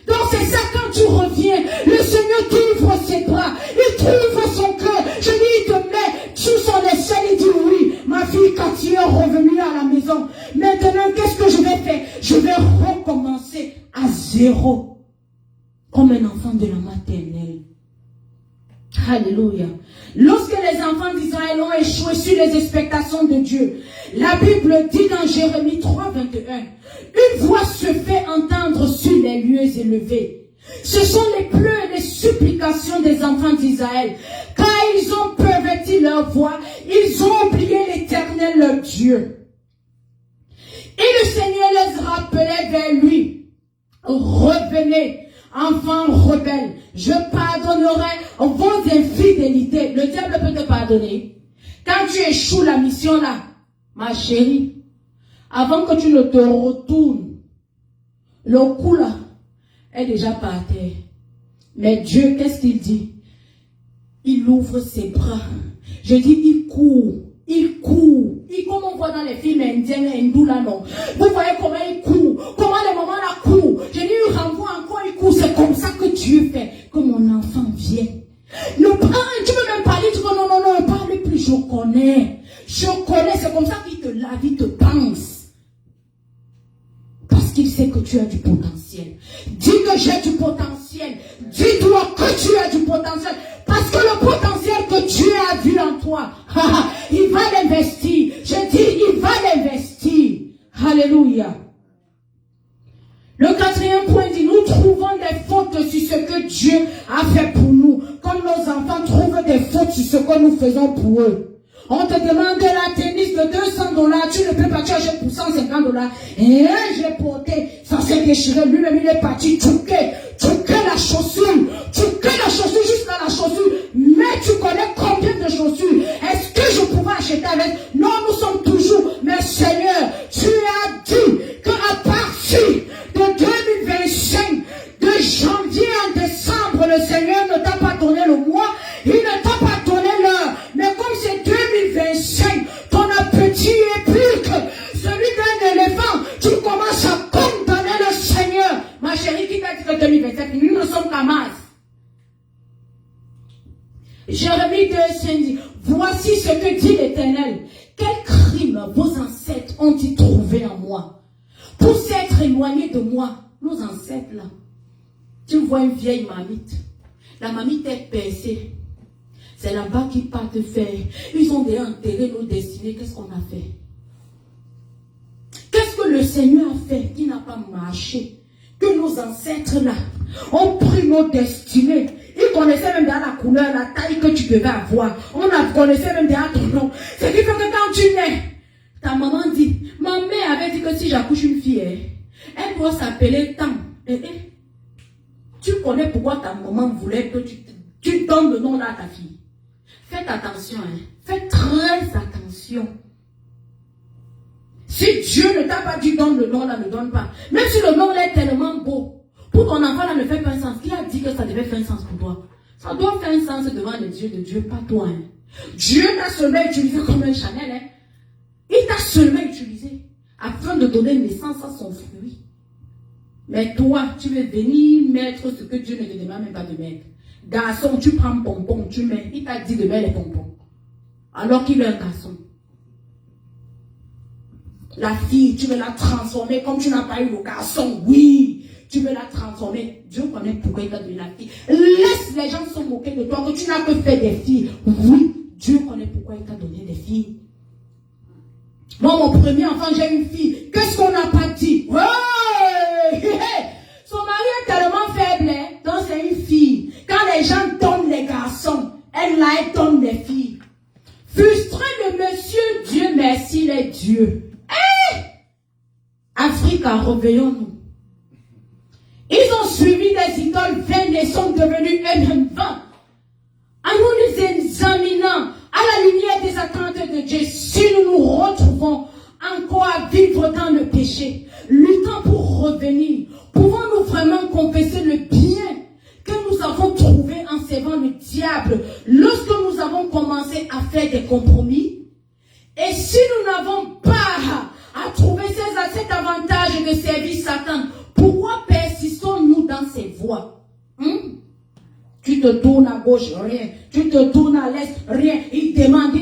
Donc c'est ça, quand tu reviens, le Seigneur t'ouvre ses bras, il t'ouvre son cœur. Je dis, il te met sous son aisselle, il dit oui, ma fille Cathy est revenue à la maison. Maintenant, qu'est-ce que je vais faire? Je vais recommencer à zéro, comme un enfant de la maternelle. Alléluia. Lorsque les enfants d'Israël ont échoué sur les expectations de Dieu, la Bible dit dans Jérémie 3, 21, une voix se fait entendre sur les lieux élevés. Ce sont les pleurs et les supplications des enfants d'Israël. Car ils ont perverti leur voix, ils ont oublié l'Éternel leur Dieu. Et le Seigneur les rappelait vers lui. Revenez, enfants rebelles, je pardonnerai vos infidélités. Le diable peut te pardonner. Quand tu échoues la mission là, ma chérie, avant que tu ne te retournes, le coup là est déjà par terre. Mais Dieu, qu'est-ce qu'il dit? Il ouvre ses bras. Je dis, il court. Il court. Comme on voit dans les films indiens, hindous là, non. Vous voyez comment il court. Comment les mamans là courent. Je dis, il renvoie encore, il court. C'est comme ça que Dieu fait. Que mon enfant vienne. Ne parle, tu peux même parler, tu dis, non, ne parle plus, je connais. Je connais, c'est comme ça qu'il te lave, il te pense. Parce qu'il sait que tu as du potentiel. Dis que j'ai du potentiel. Dis-toi que tu as du potentiel. Parce que le potentiel que Dieu a vu en toi, il va l'investir. Je dis, il va l'investir. Alléluia. Le 4e point dit, nous trouvons des fautes sur ce que Dieu a fait pour nous. Comme nos enfants faisons pour eux. On te demande la tennis de $200, tu ne peux pas, tu achètes pour $150. Et j'ai porté, ça s'est déchiré, lui-même il est parti touquer la chaussure jusqu'à la chaussure. Mais tu connais combien de chaussures? Est-ce que je pouvais acheter avec? Non, nous sommes toujours, mais Seigneur, tu as dit qu'à partir de 2025, de janvier en décembre, le Seigneur ne t'a pas donné le mois, il ne t'a pas donné l'heure. Mais comme c'est 2025, ton appétit est plus que celui d'un éléphant, tu commences à condamner le Seigneur. Ma chérie, qui t'a dit que 2025, nous ne sommes qu'à mars. Jérémie 2:5 dit, voici ce que dit l'Éternel. Quel crime vos ancêtres ont-ils trouvé en moi? Pour s'être éloignés de moi, nos ancêtres là. Tu vois une vieille mamite. La mamite est percée. C'est là-bas qu'ils partent faire. Ils ont déjà enterré nos destinées. Qu'est-ce qu'on a fait? Qu'est-ce que le Seigneur a fait qui n'a pas marché? Que nos ancêtres là ont pris nos destinées. Ils connaissaient même déjà la couleur, la taille que tu devais avoir. On connaissait même déjà ton nom. Ce qui fait que quand tu nais, ta maman dit, ma mère avait dit que si j'accouche une fille, elle doit s'appeler Tam. Tu connais pourquoi ta maman voulait que tu donnes le nom là à ta fille. Faites attention, faites très attention. Si Dieu ne t'a pas dit donne le nom là, ne donne pas. Même si le nom là est tellement beau, pour ton enfant là ne fait pas un sens. Qui a dit que ça devait faire un sens pour toi? Ça doit faire un sens devant les yeux de Dieu, pas toi. Dieu t'a seulement utilisé comme un Chanel. Il t'a seulement utilisé afin de donner naissance à son fruit. Mais toi, tu veux venir mettre ce que Dieu ne te demande même pas de mettre. Garçon, tu prends pompon, tu mets. Il t'a dit de mettre les pompons. Alors qu'il est un garçon. La fille, tu veux la transformer comme tu n'as pas eu le garçon. Oui, tu veux la transformer. Dieu connaît pourquoi il t'a donné la fille. Laisse les gens se moquer de toi, que tu n'as que fait des filles. Oui, Dieu connaît pourquoi il t'a donné des filles. Moi, mon premier enfant, j'ai une fille. Qu'est-ce qu'on n'a pas dit? Ouais! Son mari est tellement faible, donc c'est une fille. Quand les gens donnent les garçons, elle donne les filles. Frustré le monsieur, Dieu merci les dieux. Africa, réveillons-nous. Ils ont suivi des idoles vaines et sont devenus eux-mêmes vains. En nous examinant à la lumière des attentes de Dieu, si nous nous retrouvons encore à vivre dans le péché, luttant pour revenir, pouvons-nous vraiment confesser le bien que nous avons trouvé en servant le diable lorsque nous avons commencé à faire des compromis? Et si nous n'avons pas à trouver cet avantage de servir Satan, pourquoi persistons-nous dans ces voies? Tu te tournes à gauche, rien. Tu te tournes à l'est, rien. Il te demande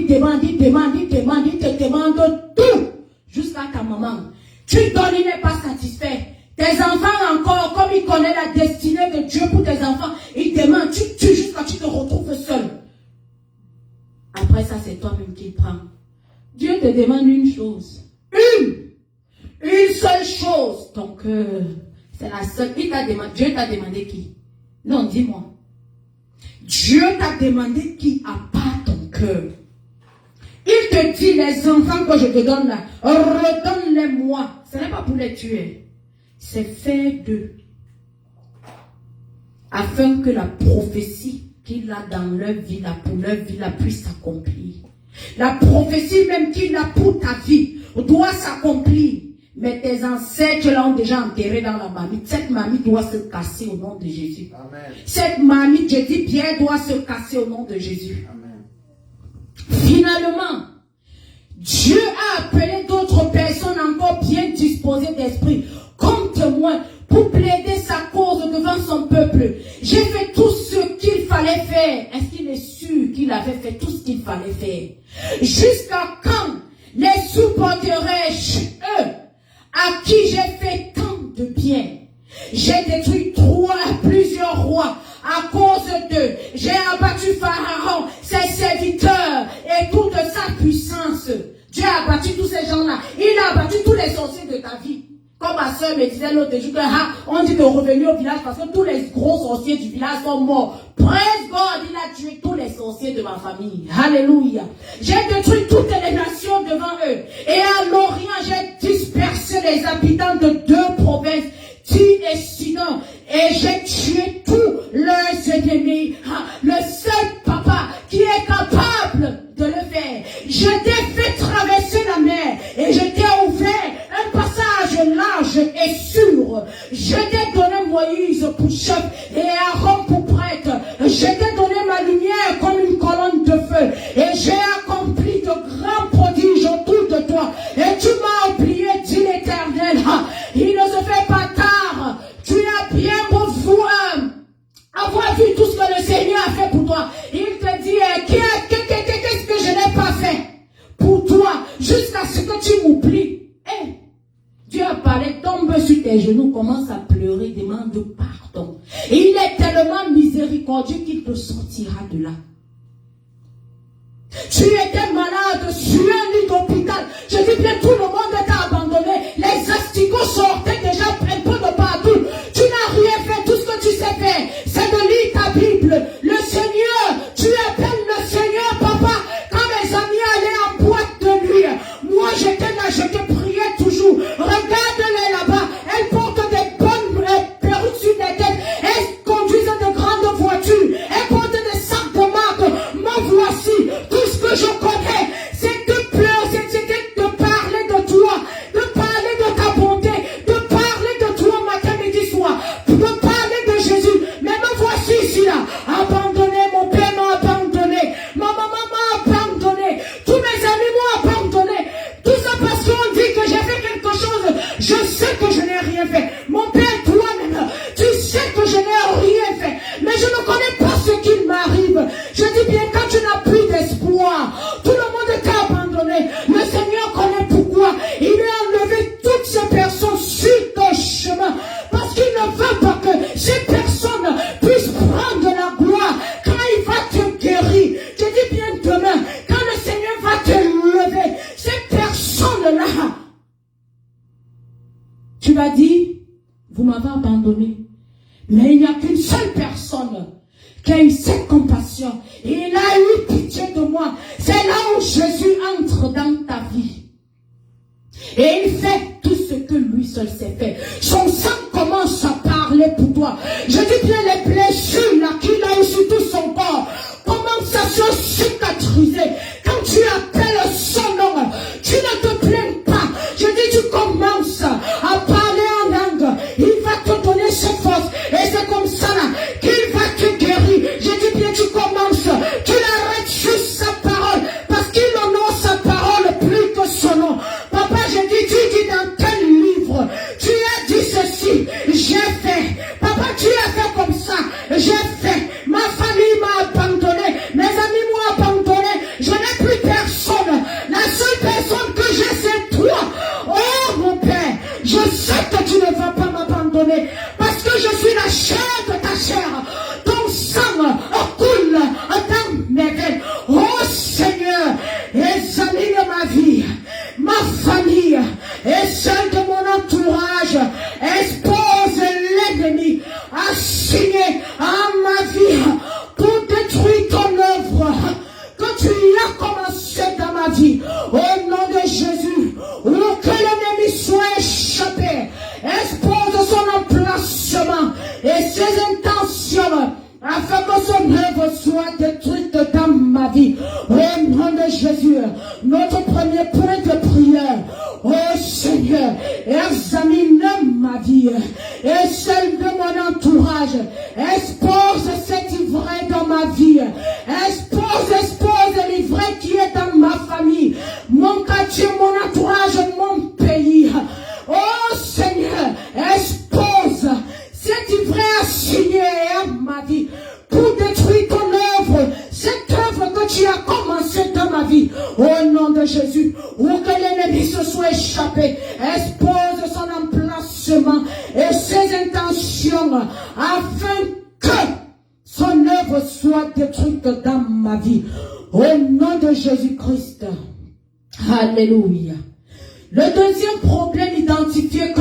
tout. Jusqu'à ta maman. Tu donnes, il n'est pas satisfait. Tes enfants encore, comme il connaît la destinée de Dieu pour tes enfants, il demande, tu tues jusqu'à ce que tu te retrouves seul. Après ça, c'est toi-même qui prends. Dieu te demande une chose. Une seule chose. Donc, c'est la seule. Dieu t'a demandé qui? Non, dis-moi. Dieu t'a demandé qui a pas ton cœur. Il te dit, les enfants que je te donne là, redonne-les-moi. Ce n'est pas pour les tuer. C'est faire d'eux. Afin que la prophétie qu'il a dans leur vie, là, pour leur vie, là, puisse s'accomplir. La prophétie même qu'il a pour ta vie doit s'accomplir. Mais tes ancêtres l'ont déjà enterré dans la marmite. Cette marmite doit se casser au nom de Jésus. Amen. Cette marmite, je dis bien, doit se casser au nom de Jésus. Amen. Finalement, Dieu a appelé d'autres personnes encore bien disposées d'esprit, comme témoins, pour plaider sa cause devant son peuple. J'ai fait tout ce qu'il fallait faire. Est-ce qu'il est sûr qu'il avait fait tout ce qu'il fallait faire? Jusqu'à quand les supporterai-je, eux, à qui j'ai fait tant de bien? J'ai détruit plusieurs rois à cause d'eux. J'ai abattu Pharaon, ses serviteurs et toute sa puissance. Dieu a abattu tous ces gens-là. Il a abattu tous les sorciers de ta vie. Comme ma soeur me disait l'autre jour, on dit de revenir au village parce que tous les gros sorciers du village sont morts. Praise God, il a tué tous les sorciers de ma famille. Alléluia. J'ai détruit toutes les nations devant eux. Et à l'Orient, j'ai dispersé les habitants de 2 provinces, Tyr et Sidon. Et j'ai tué tous leurs ennemis. Le seul papa qui est capable de le faire. Je t'ai fait traverser la mer et je t'ai ouvert un passage large et sûr. Je t'ai donné Moïse pour chef et Aaron pour prêtre. Je t'ai donné ma lumière comme une colonne de feu et j'ai accompli de grands prodiges autour de toi. Et tu m'as oublié, dit l'Éternel. Il ne se fait pas tard. Tu as bien beau avoir vu tout ce que le Seigneur a fait pour toi. Il te dit, qu'est-ce que je n'ai pas fait pour toi jusqu'à ce que tu m'oublies. Dieu a parlé, tombe sur tes genoux, commence à pleurer, demande pardon. Et il est tellement miséricordieux qu'il te sortira de là. Tu étais malade sur un lit d'hôpital. Je dis bien, tout le monde t'a abandonné. Les asticots sortaient déjà un peu de partout. Tu n'as rien fait. Tout ce que tu sais faire, c'est de lire ta Bible. Le Seigneur, tu appelles le Seigneur, papa. Quand mes amis allaient en boîte de nuit, moi j'étais là, je te priais toujours. Regarde-les là-bas. Elles portent des bonnes perruques sur les têtes. Elles conduisent de grandes voitures. Elles portent des sacs de marque. Me voici. Tout ce que je connais, c'est de pleurer, c'est de parler de toi, de parler de ta bonté, de parler de toi matin, midi, soir, de parler de Jésus. Mais me voici ici là, abandonné, mon père m'a abandonné, ma maman m'a abandonné, tous mes amis m'ont abandonné. Tout ça parce qu'on dit que j'ai fait quelque chose. Je sais que je n'ai rien fait. Mon père, toi-même, tu sais que je n'ai rien fait. Mais je ne connais pas ce qu'il m'arrive. Je dis bien, quand tu n'as plus d'espoir, tout le monde t'a abandonné. Le Seigneur connaît pourquoi. Il a enlevé toutes ces personnes sur ton chemin. Parce qu'il ne veut pas que ces personnes puissent prendre la gloire quand il va te guérir. Je dis bien demain, quand le Seigneur va te lever, ces personnes-là, tu vas dire, vous m'avez abandonné. Mais il n'y a qu'une seule personne qui a eu cette compassion. Et il a eu pitié de moi. C'est là où Jésus entre dans ta vie. Et il fait tout ce que lui seul sait faire. Son sang commence à parler pour toi. Je dis bien les blessures là qu'il a eu sur tout son corps commencent à se cicatriser. Quand tu appelles son nom, tu ne te plains pas. Je dis tu commences à parler en langue. Il va te donner cette force. Et c'est comme ça là qu'il va te guérir. Je dis bien tu commences. Tu l'arrêtes sur sa parole. Parce qu'il honore sa parole plus que son nom. Papa, je dis, tu dis dans quel livre tu as dit ceci, j'ai fait. Papa, tu as fait comme ça, j'ai fait. Ma famille m'a abandonné, mes amis m'ont abandonné, je n'ai plus personne. La seule personne que j'ai, c'est toi. Oh mon Père, je sais que tu ne vas pas m'abandonner, parce que je suis la chair de ta chair. Ton sang coule dans mes veines. Oh Seigneur, examine ma vie, ma famille et celle de mon entourage. Expose l'ennemi assigné à ma vie pour détruire ton œuvre que tu as commencé dans ma vie. Au nom de Jésus, où que l'ennemi soit échappé, expose son emplacement et ses intentions afin que son œuvre soit détruite dans ma vie. Au nom de Jésus, notre premier point de prière. Oh Seigneur, examine ma vie et celle de mon entourage. Expose cet ivraie dans ma vie. Expose l'ivraie qui est dans ma famille, mon quartier, mon entourage, mon pays. Oh Seigneur, expose cet ivraie assigné à ma vie pour détruire ton œuvre, cette œuvre que tu as commencée dans ma vie. Au nom de Jésus, où que l'ennemi se soit échappé, expose son emplacement et ses intentions afin que son œuvre soit détruite dans ma vie. Au nom de Jésus-Christ. Alléluia. Le deuxième problème identifié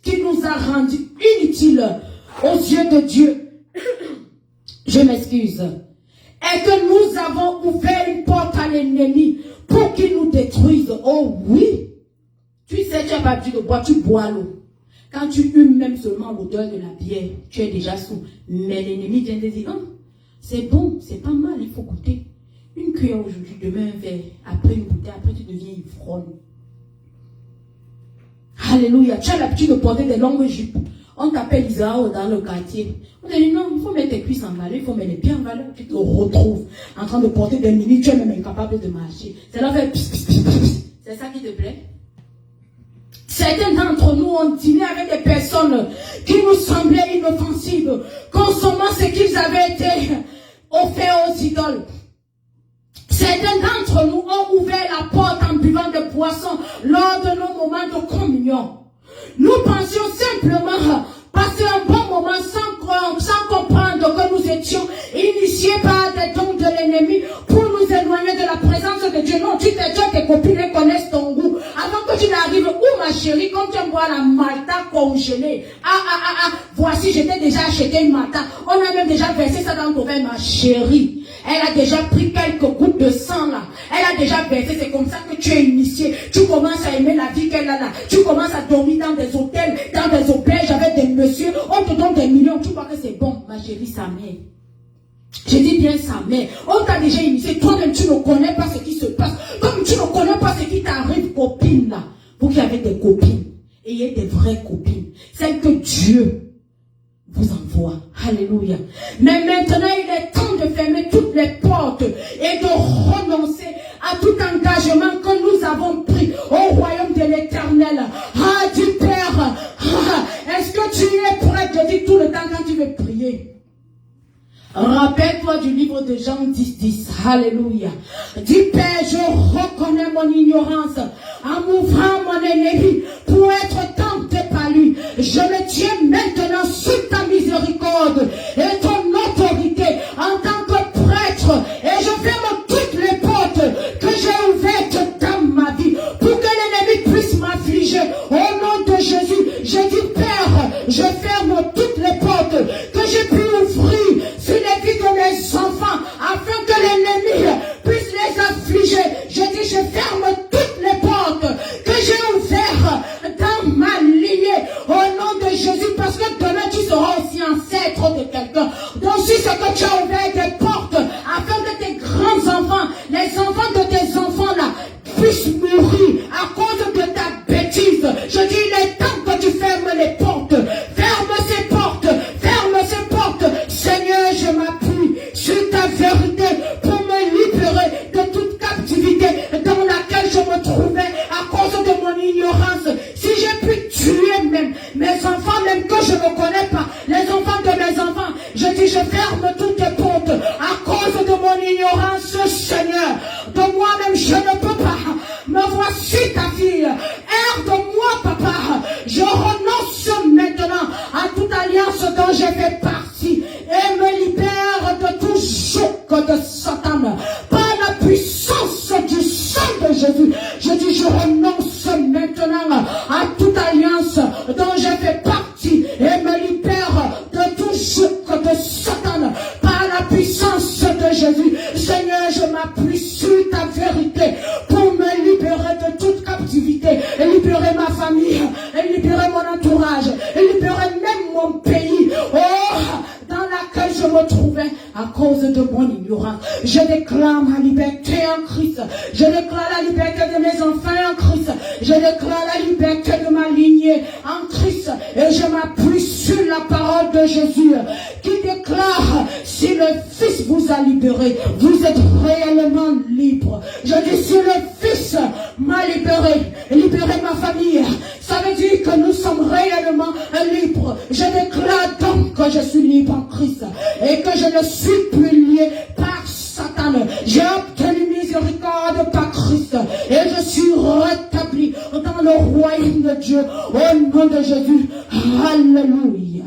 qui nous a rendu inutiles aux yeux de Dieu. je m'excuse, est que nous avons ouvert une porte à l'ennemi pour qu'il nous détruise. Oh oui, tu sais, tu n'as pas dû de boire, tu bois l'eau. Quand tu humes même seulement l'odeur de la bière, tu es déjà sous. Mais l'ennemi vient de dire, oh, c'est bon, c'est pas mal, il faut goûter. Une cuillère aujourd'hui, demain un verre, après une bouteille, après tu deviens ivrogne. Alléluia, tu as l'habitude de porter des longues jupes. On t'appelle Isao dans le quartier. On te dit non, il faut mettre tes cuisses en valeur, il faut mettre les pieds en valeur. Tu te retrouves en train de porter des mini, tu es même incapable de marcher. Ça leur fait pss, pss, pss, pss. C'est ça qui te plaît? Certains d'entre nous ont dîné avec des personnes qui nous semblaient inoffensives, consommant ce qu'ils avaient été offerts aux idoles. Certains d'entre nous ont ouvert la porte en buvant des boissons lors de nos moments de communion. Nous pensions simplement passer un bon moment sans comprendre que nous étions initiés par des dons de l'ennemi pour nous éloigner de la présence de Dieu. Non, tu tes copines connaissent ton goût. Avant que tu n'arrives, où ma chérie, comme tu aimes boire la Malta congelée. Voici, je t'ai déjà acheté une Malta. On a même déjà versé ça dans ton verre, ma chérie. Elle a déjà pris quelques gouttes de sang là. Elle a déjà versé, c'est comme ça que tu es initié. Tu commences à aimer la vie qu'elle a là. Tu commences à dormir dans des hôtels, dans des auberges avec des messieurs. On te donne des millions, tu crois que c'est bon. Ma chérie, sa mère. Je dis bien sa mère. On t'a déjà initié. Toi-même, tu ne connais pas ce qui se passe. Comme tu ne connais pas ce qui t'arrive, copine là. Vous qui avez des copines, ayez des vraies copines. Celles que Dieu vous envoie. Alléluia. Mais maintenant, il est temps de fermer toutes les portes et de renoncer à tout engagement que nous avons pris au royaume de l'Éternel. Ah, dis Père, est-ce que tu es prêt de dire tout le temps quand tu veux prier? Rappelle-toi du livre de Jean 10. Alléluia. Dis Père, je reconnais mon ignorance en m'ouvrant mon ennemi pour être tenté par lui. Je me tiens maintenant sous ta miséricorde et ton autorité en tant que prêtre et je ferme toutes les portes que j'ai ouvertes dans ma vie pour que l'ennemi puisse m'affliger. Au nom de Jésus, je dis Père, je ferme toutes les portes que j'ai pu ouvrir sur les vies de mes enfants afin que l'ennemi puisse les affliger. Je dis je ferme toutes les portes que j'ai ouvertes dans ma lignée au nom de Jésus, parce que demain tu seras aussi ancêtre de quelqu'un. Donc si c'est que tu as ouvert des portes afin que tes grands enfants, les enfants de tes enfants là, puissent mourir à cause de ta bêtise, je dis il est temps que tu fermes les portes. Ferme ces portes, ferme ces portes. Seigneur, je m'appuie sur ta vérité pour me libérer de toute captivité dans laquelle je me trouvais à cause de mon ignorance. Si j'ai pu tuer même mes enfants, même que je ne connais pas, les enfants de mes enfants, je dis je ferme toutes les portes à cause de mon ignorance, Seigneur. De moi-même, je ne peux pas. Me voici ta fille. Aide-moi, papa. Je renonce maintenant à toute alliance dont j'ai fait partie et me libère de tout joug de Satan. Par la puissance du sang de Jésus, je dis je renonce maintenant à toute alliance dont j'ai fait partie et me libère de tout joug de Satan. Par la puissance de Jésus, Seigneur, je m'appuie sur ta vérité pour me libérer de toute captivité et libérer ma famille et libérer mon entourage et libérer même mon pays, dans laquelle je me trouvais à cause de mon ignorance. Je déclare ma liberté en Christ. Je déclare la liberté de mes enfants en Christ. Je déclare la liberté de ma lignée en Christ. Et je m'appuie sur la parole de Jésus qui déclare: si le Fils vous a libéré, vous êtes réellement libre. Je dis: si le Fils m'a libéré ma famille, ça veut dire que nous sommes réellement libres. Je déclare donc que je suis libre en Christ et que je ne suis plus lié par Satan. J'ai obtenu miséricorde par Christ et je suis rétabli dans le royaume de Dieu au nom de Jésus. Alléluia.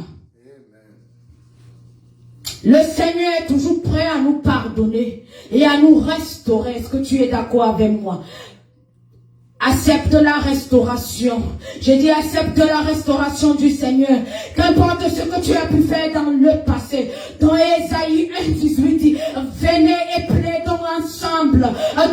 Le Seigneur est toujours prêt à nous pardonner et à nous restaurer. Est-ce que tu es d'accord avec moi? Accepte la restauration. J'ai dit accepte la restauration du Seigneur. Qu'importe ce que tu as pu faire dans le passé. Dans Ésaïe 18 dit, venez et plaidons ensemble,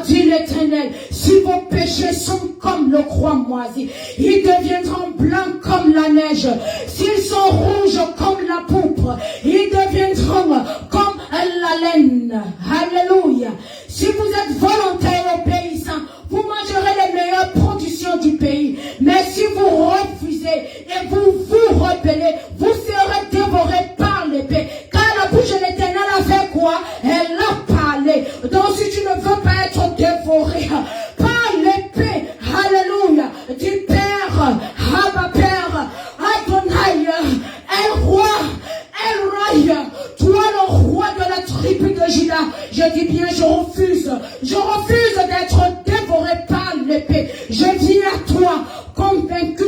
dit l'Éternel. Si vos péchés sont comme le croix moisi, ils deviendront blancs comme la neige. S'ils sont rouges comme la pourpre, ils deviendront comme la laine. Alléluia. Si vous êtes volontaire et obéissant, vous mangerez les meilleures productions du pays. Mais si vous refusez et vous vous rebellez, vous serez dévorés par l'épée. Car la bouche de l'Éternel a fait quoi? Elle a parlé. Donc si tu ne veux pas être dévoré par l'épée, alléluia, du Père, Abba Père, Adonai, El Roi, El Roi, toi le roi de la tribu de Juda, je dis bien, je refuse d'être dévoré par l'épée. Je viens à toi, convaincu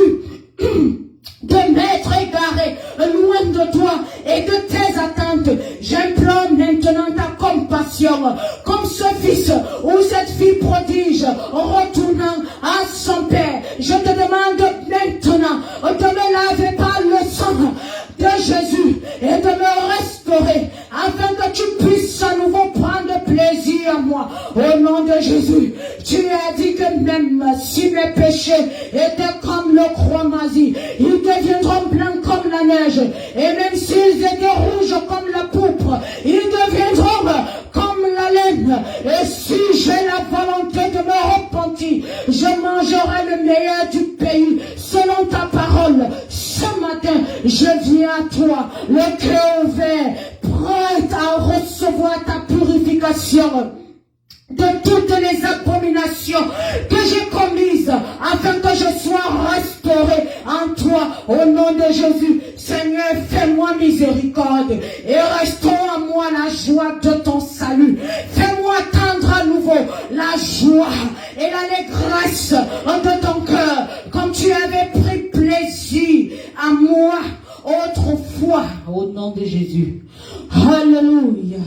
de m'être égaré loin de toi et de tes attentes. J'implore maintenant ta compassion, comme ce fils ou cette fille prodige retournant à son père. Je te demande maintenant de me laver par le sang de Jésus et de me restaurer afin que tu puisses à nouveau prendre plaisir à moi. Au nom de Jésus, tu as dit que même si mes péchés étaient comme le croix moisi, ils deviendront blancs comme la neige. Et même s'ils étaient rouges comme la pourpre, ils deviendront comme la laine. Et si j'ai la volonté de me repentir, je mangerai le meilleur du pays selon ta parole. Ce matin, je viens à toi, le cœur ouvert, prêt à recevoir ta purification de toutes les abominations que j'ai commises, afin que je sois restauré en toi, au nom de Jésus. Seigneur, fais-moi miséricorde et restaure en moi la joie de ton salut. Fais-moi attendre à nouveau la joie et l'allégresse de ton cœur, comme tu avais pris plaisir à moi autrefois, au nom de Jésus. Alléluia.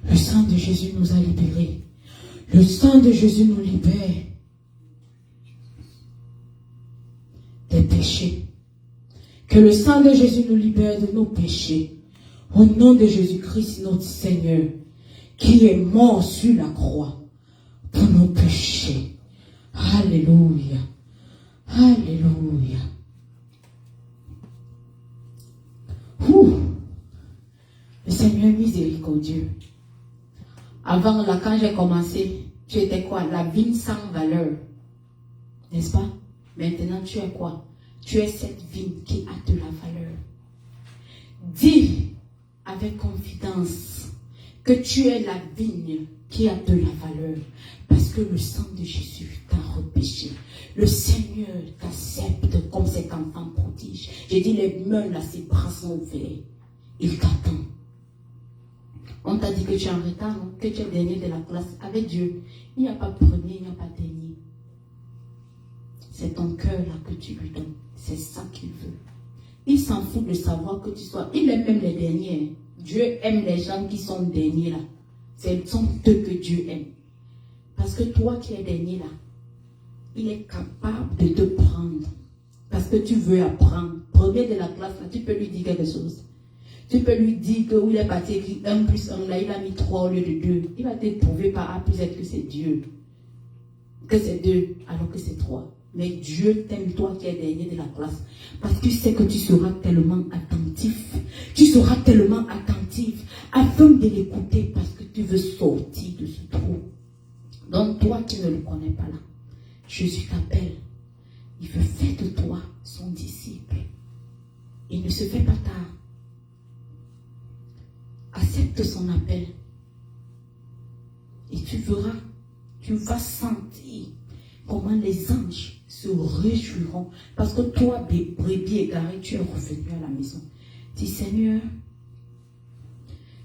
Le sang de Jésus nous a libérés. Le sang de Jésus nous libère des péchés. Que le sang de Jésus nous libère de nos péchés. Au nom de Jésus-Christ, notre Seigneur, qui est mort sur la croix pour nos péchés. Alléluia. Alléluia. Le Seigneur est miséricordieux. Avant, là, quand j'ai commencé, tu étais quoi? La vigne sans valeur. N'est-ce pas? Maintenant, tu es quoi? Tu es cette vigne qui a de la valeur. Dis avec confidence que tu es la vigne qui a de la valeur. Parce que le sang de Jésus t'a repêché. Le Seigneur t'accepte comme cet enfant prodige. J'ai dit, les mains là, ses bras sont ouverts. Il t'attend. On t'a dit que tu es en retard, non? Que tu es dernier de la classe. Avec Dieu, il n'y a pas premier, il n'y a pas dernier. C'est ton cœur là que tu lui donnes. C'est ça qu'il veut. Il s'en fout de savoir que tu sois. Il aime même les derniers. Dieu aime les gens qui sont derniers là. Ce sont eux que Dieu aime. Parce que toi qui es dernier là, il est capable de te prendre. Parce que tu veux apprendre. Premier de la classe là, tu peux lui dire quelque chose. Tu peux lui dire que où il est parti écrit 1 plus 1, là il a mis 3 au lieu de 2. Il va te prouver par A plus Z que c'est Dieu. Que c'est 2 alors que c'est 3. Mais Dieu t'aime toi qui es dernier de la classe. Parce qu'il sait que tu seras tellement attentif. Tu seras tellement attentif afin de l'écouter parce que tu veux sortir de ce trou. Donc toi qui ne le connais pas là, Jésus t'appelle. Il veut faire de toi son disciple. Il ne se fait pas tard. Accepte son appel. Et tu verras, tu vas sentir comment les anges se réjouiront. Parce que toi, brebis égaré, tu es revenu à la maison. Dis, Seigneur,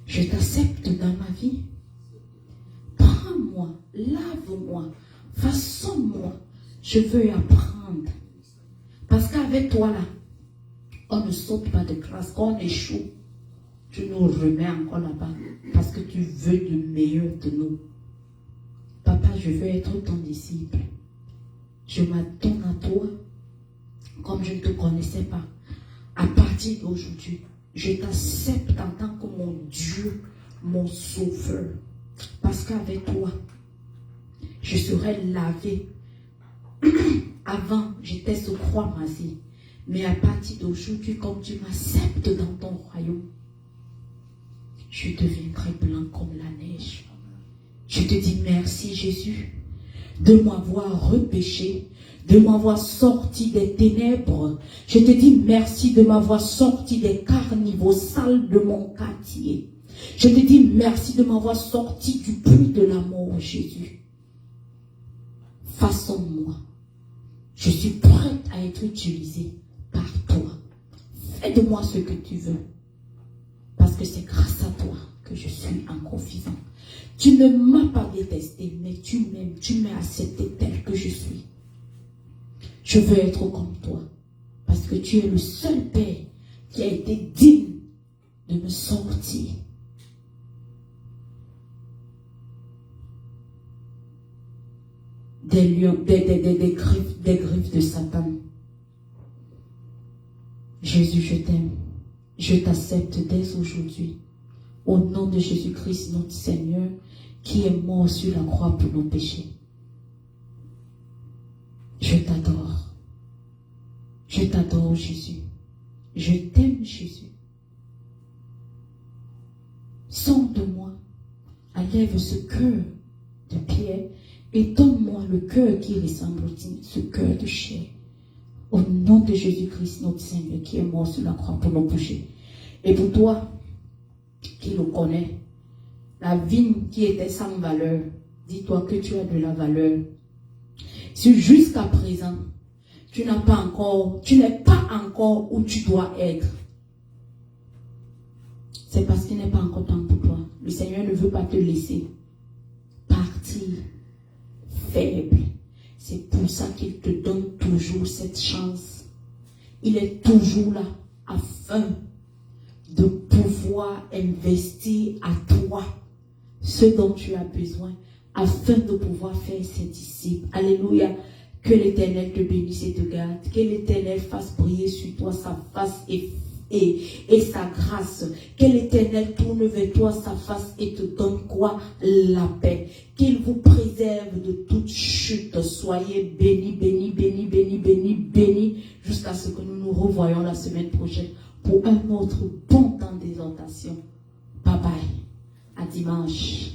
Je t'accepte dans ma vie. Prends-moi, lave-moi, façonne-moi. Je veux apprendre. Parce qu'avec toi là, on ne saute pas de classe. Quand on échoue, tu nous remets encore là-bas. Parce que tu veux le meilleur de nous. Papa, je veux être ton disciple. Je m'attends à toi comme je ne te connaissais pas. À partir d'aujourd'hui, je t'accepte en tant que mon Dieu, mon sauveur. Parce qu'avec toi, je serai lavé. Avant, j'étais sous croix masée. Mais à partir d'aujourd'hui, comme tu m'acceptes dans ton royaume, je deviendrai blanc comme la neige. Je te dis merci, Jésus, de m'avoir repêché, de m'avoir sorti des ténèbres. Je te dis merci de m'avoir sorti des carnivores sales de mon quartier. Je te dis merci de m'avoir sorti du puits de la mort, Jésus. Façonne-moi. Je suis prête à être utilisée par toi. Fais de moi ce que tu veux. Parce que c'est grâce à toi que je suis encore vivant. Tu ne m'as pas détesté, mais tu m'aimes, tu m'as accepté tel que je suis. Je veux être comme toi. Parce que tu es le seul Père qui a été digne de me sortir. Des griffes de Satan. Jésus, je t'aime. Je t'accepte dès aujourd'hui. Au nom de Jésus-Christ, notre Seigneur, qui est mort sur la croix pour nos péchés. Je t'adore. Je t'adore, Jésus. Je t'aime, Jésus. Sonde-moi. Enlève ce cœur de pierre et donne-moi le cœur qui ressemble au tien, ce cœur de chair. Au nom de Jésus-Christ, notre Seigneur, qui est mort sur la croix pour nos péchés. Et pour toi, qui le connais, la vigne qui était sans valeur, dis-toi que tu as de la valeur. Si jusqu'à présent, tu n'es pas encore où tu dois être, c'est parce qu'il n'est pas encore temps pour toi. Le Seigneur ne veut pas te laisser partir faible. C'est pour ça qu'il te donne toujours cette chance. Il est toujours là afin de pouvoir investir à toi ce dont tu as besoin, afin de pouvoir faire ses disciples. Alléluia. Que l'Éternel te bénisse et te garde. Que l'Éternel fasse briller sur toi sa face et sa grâce. Que l'Éternel tourne vers toi sa face et te donne quoi? La paix. Qu'il vous préserve de toute chute. Soyez bénis, bénis, bénis, bénis, bénis, bénis, jusqu'à ce que nous nous revoyons la semaine prochaine pour un autre bon temps d'exhortation. Bye bye. À dimanche.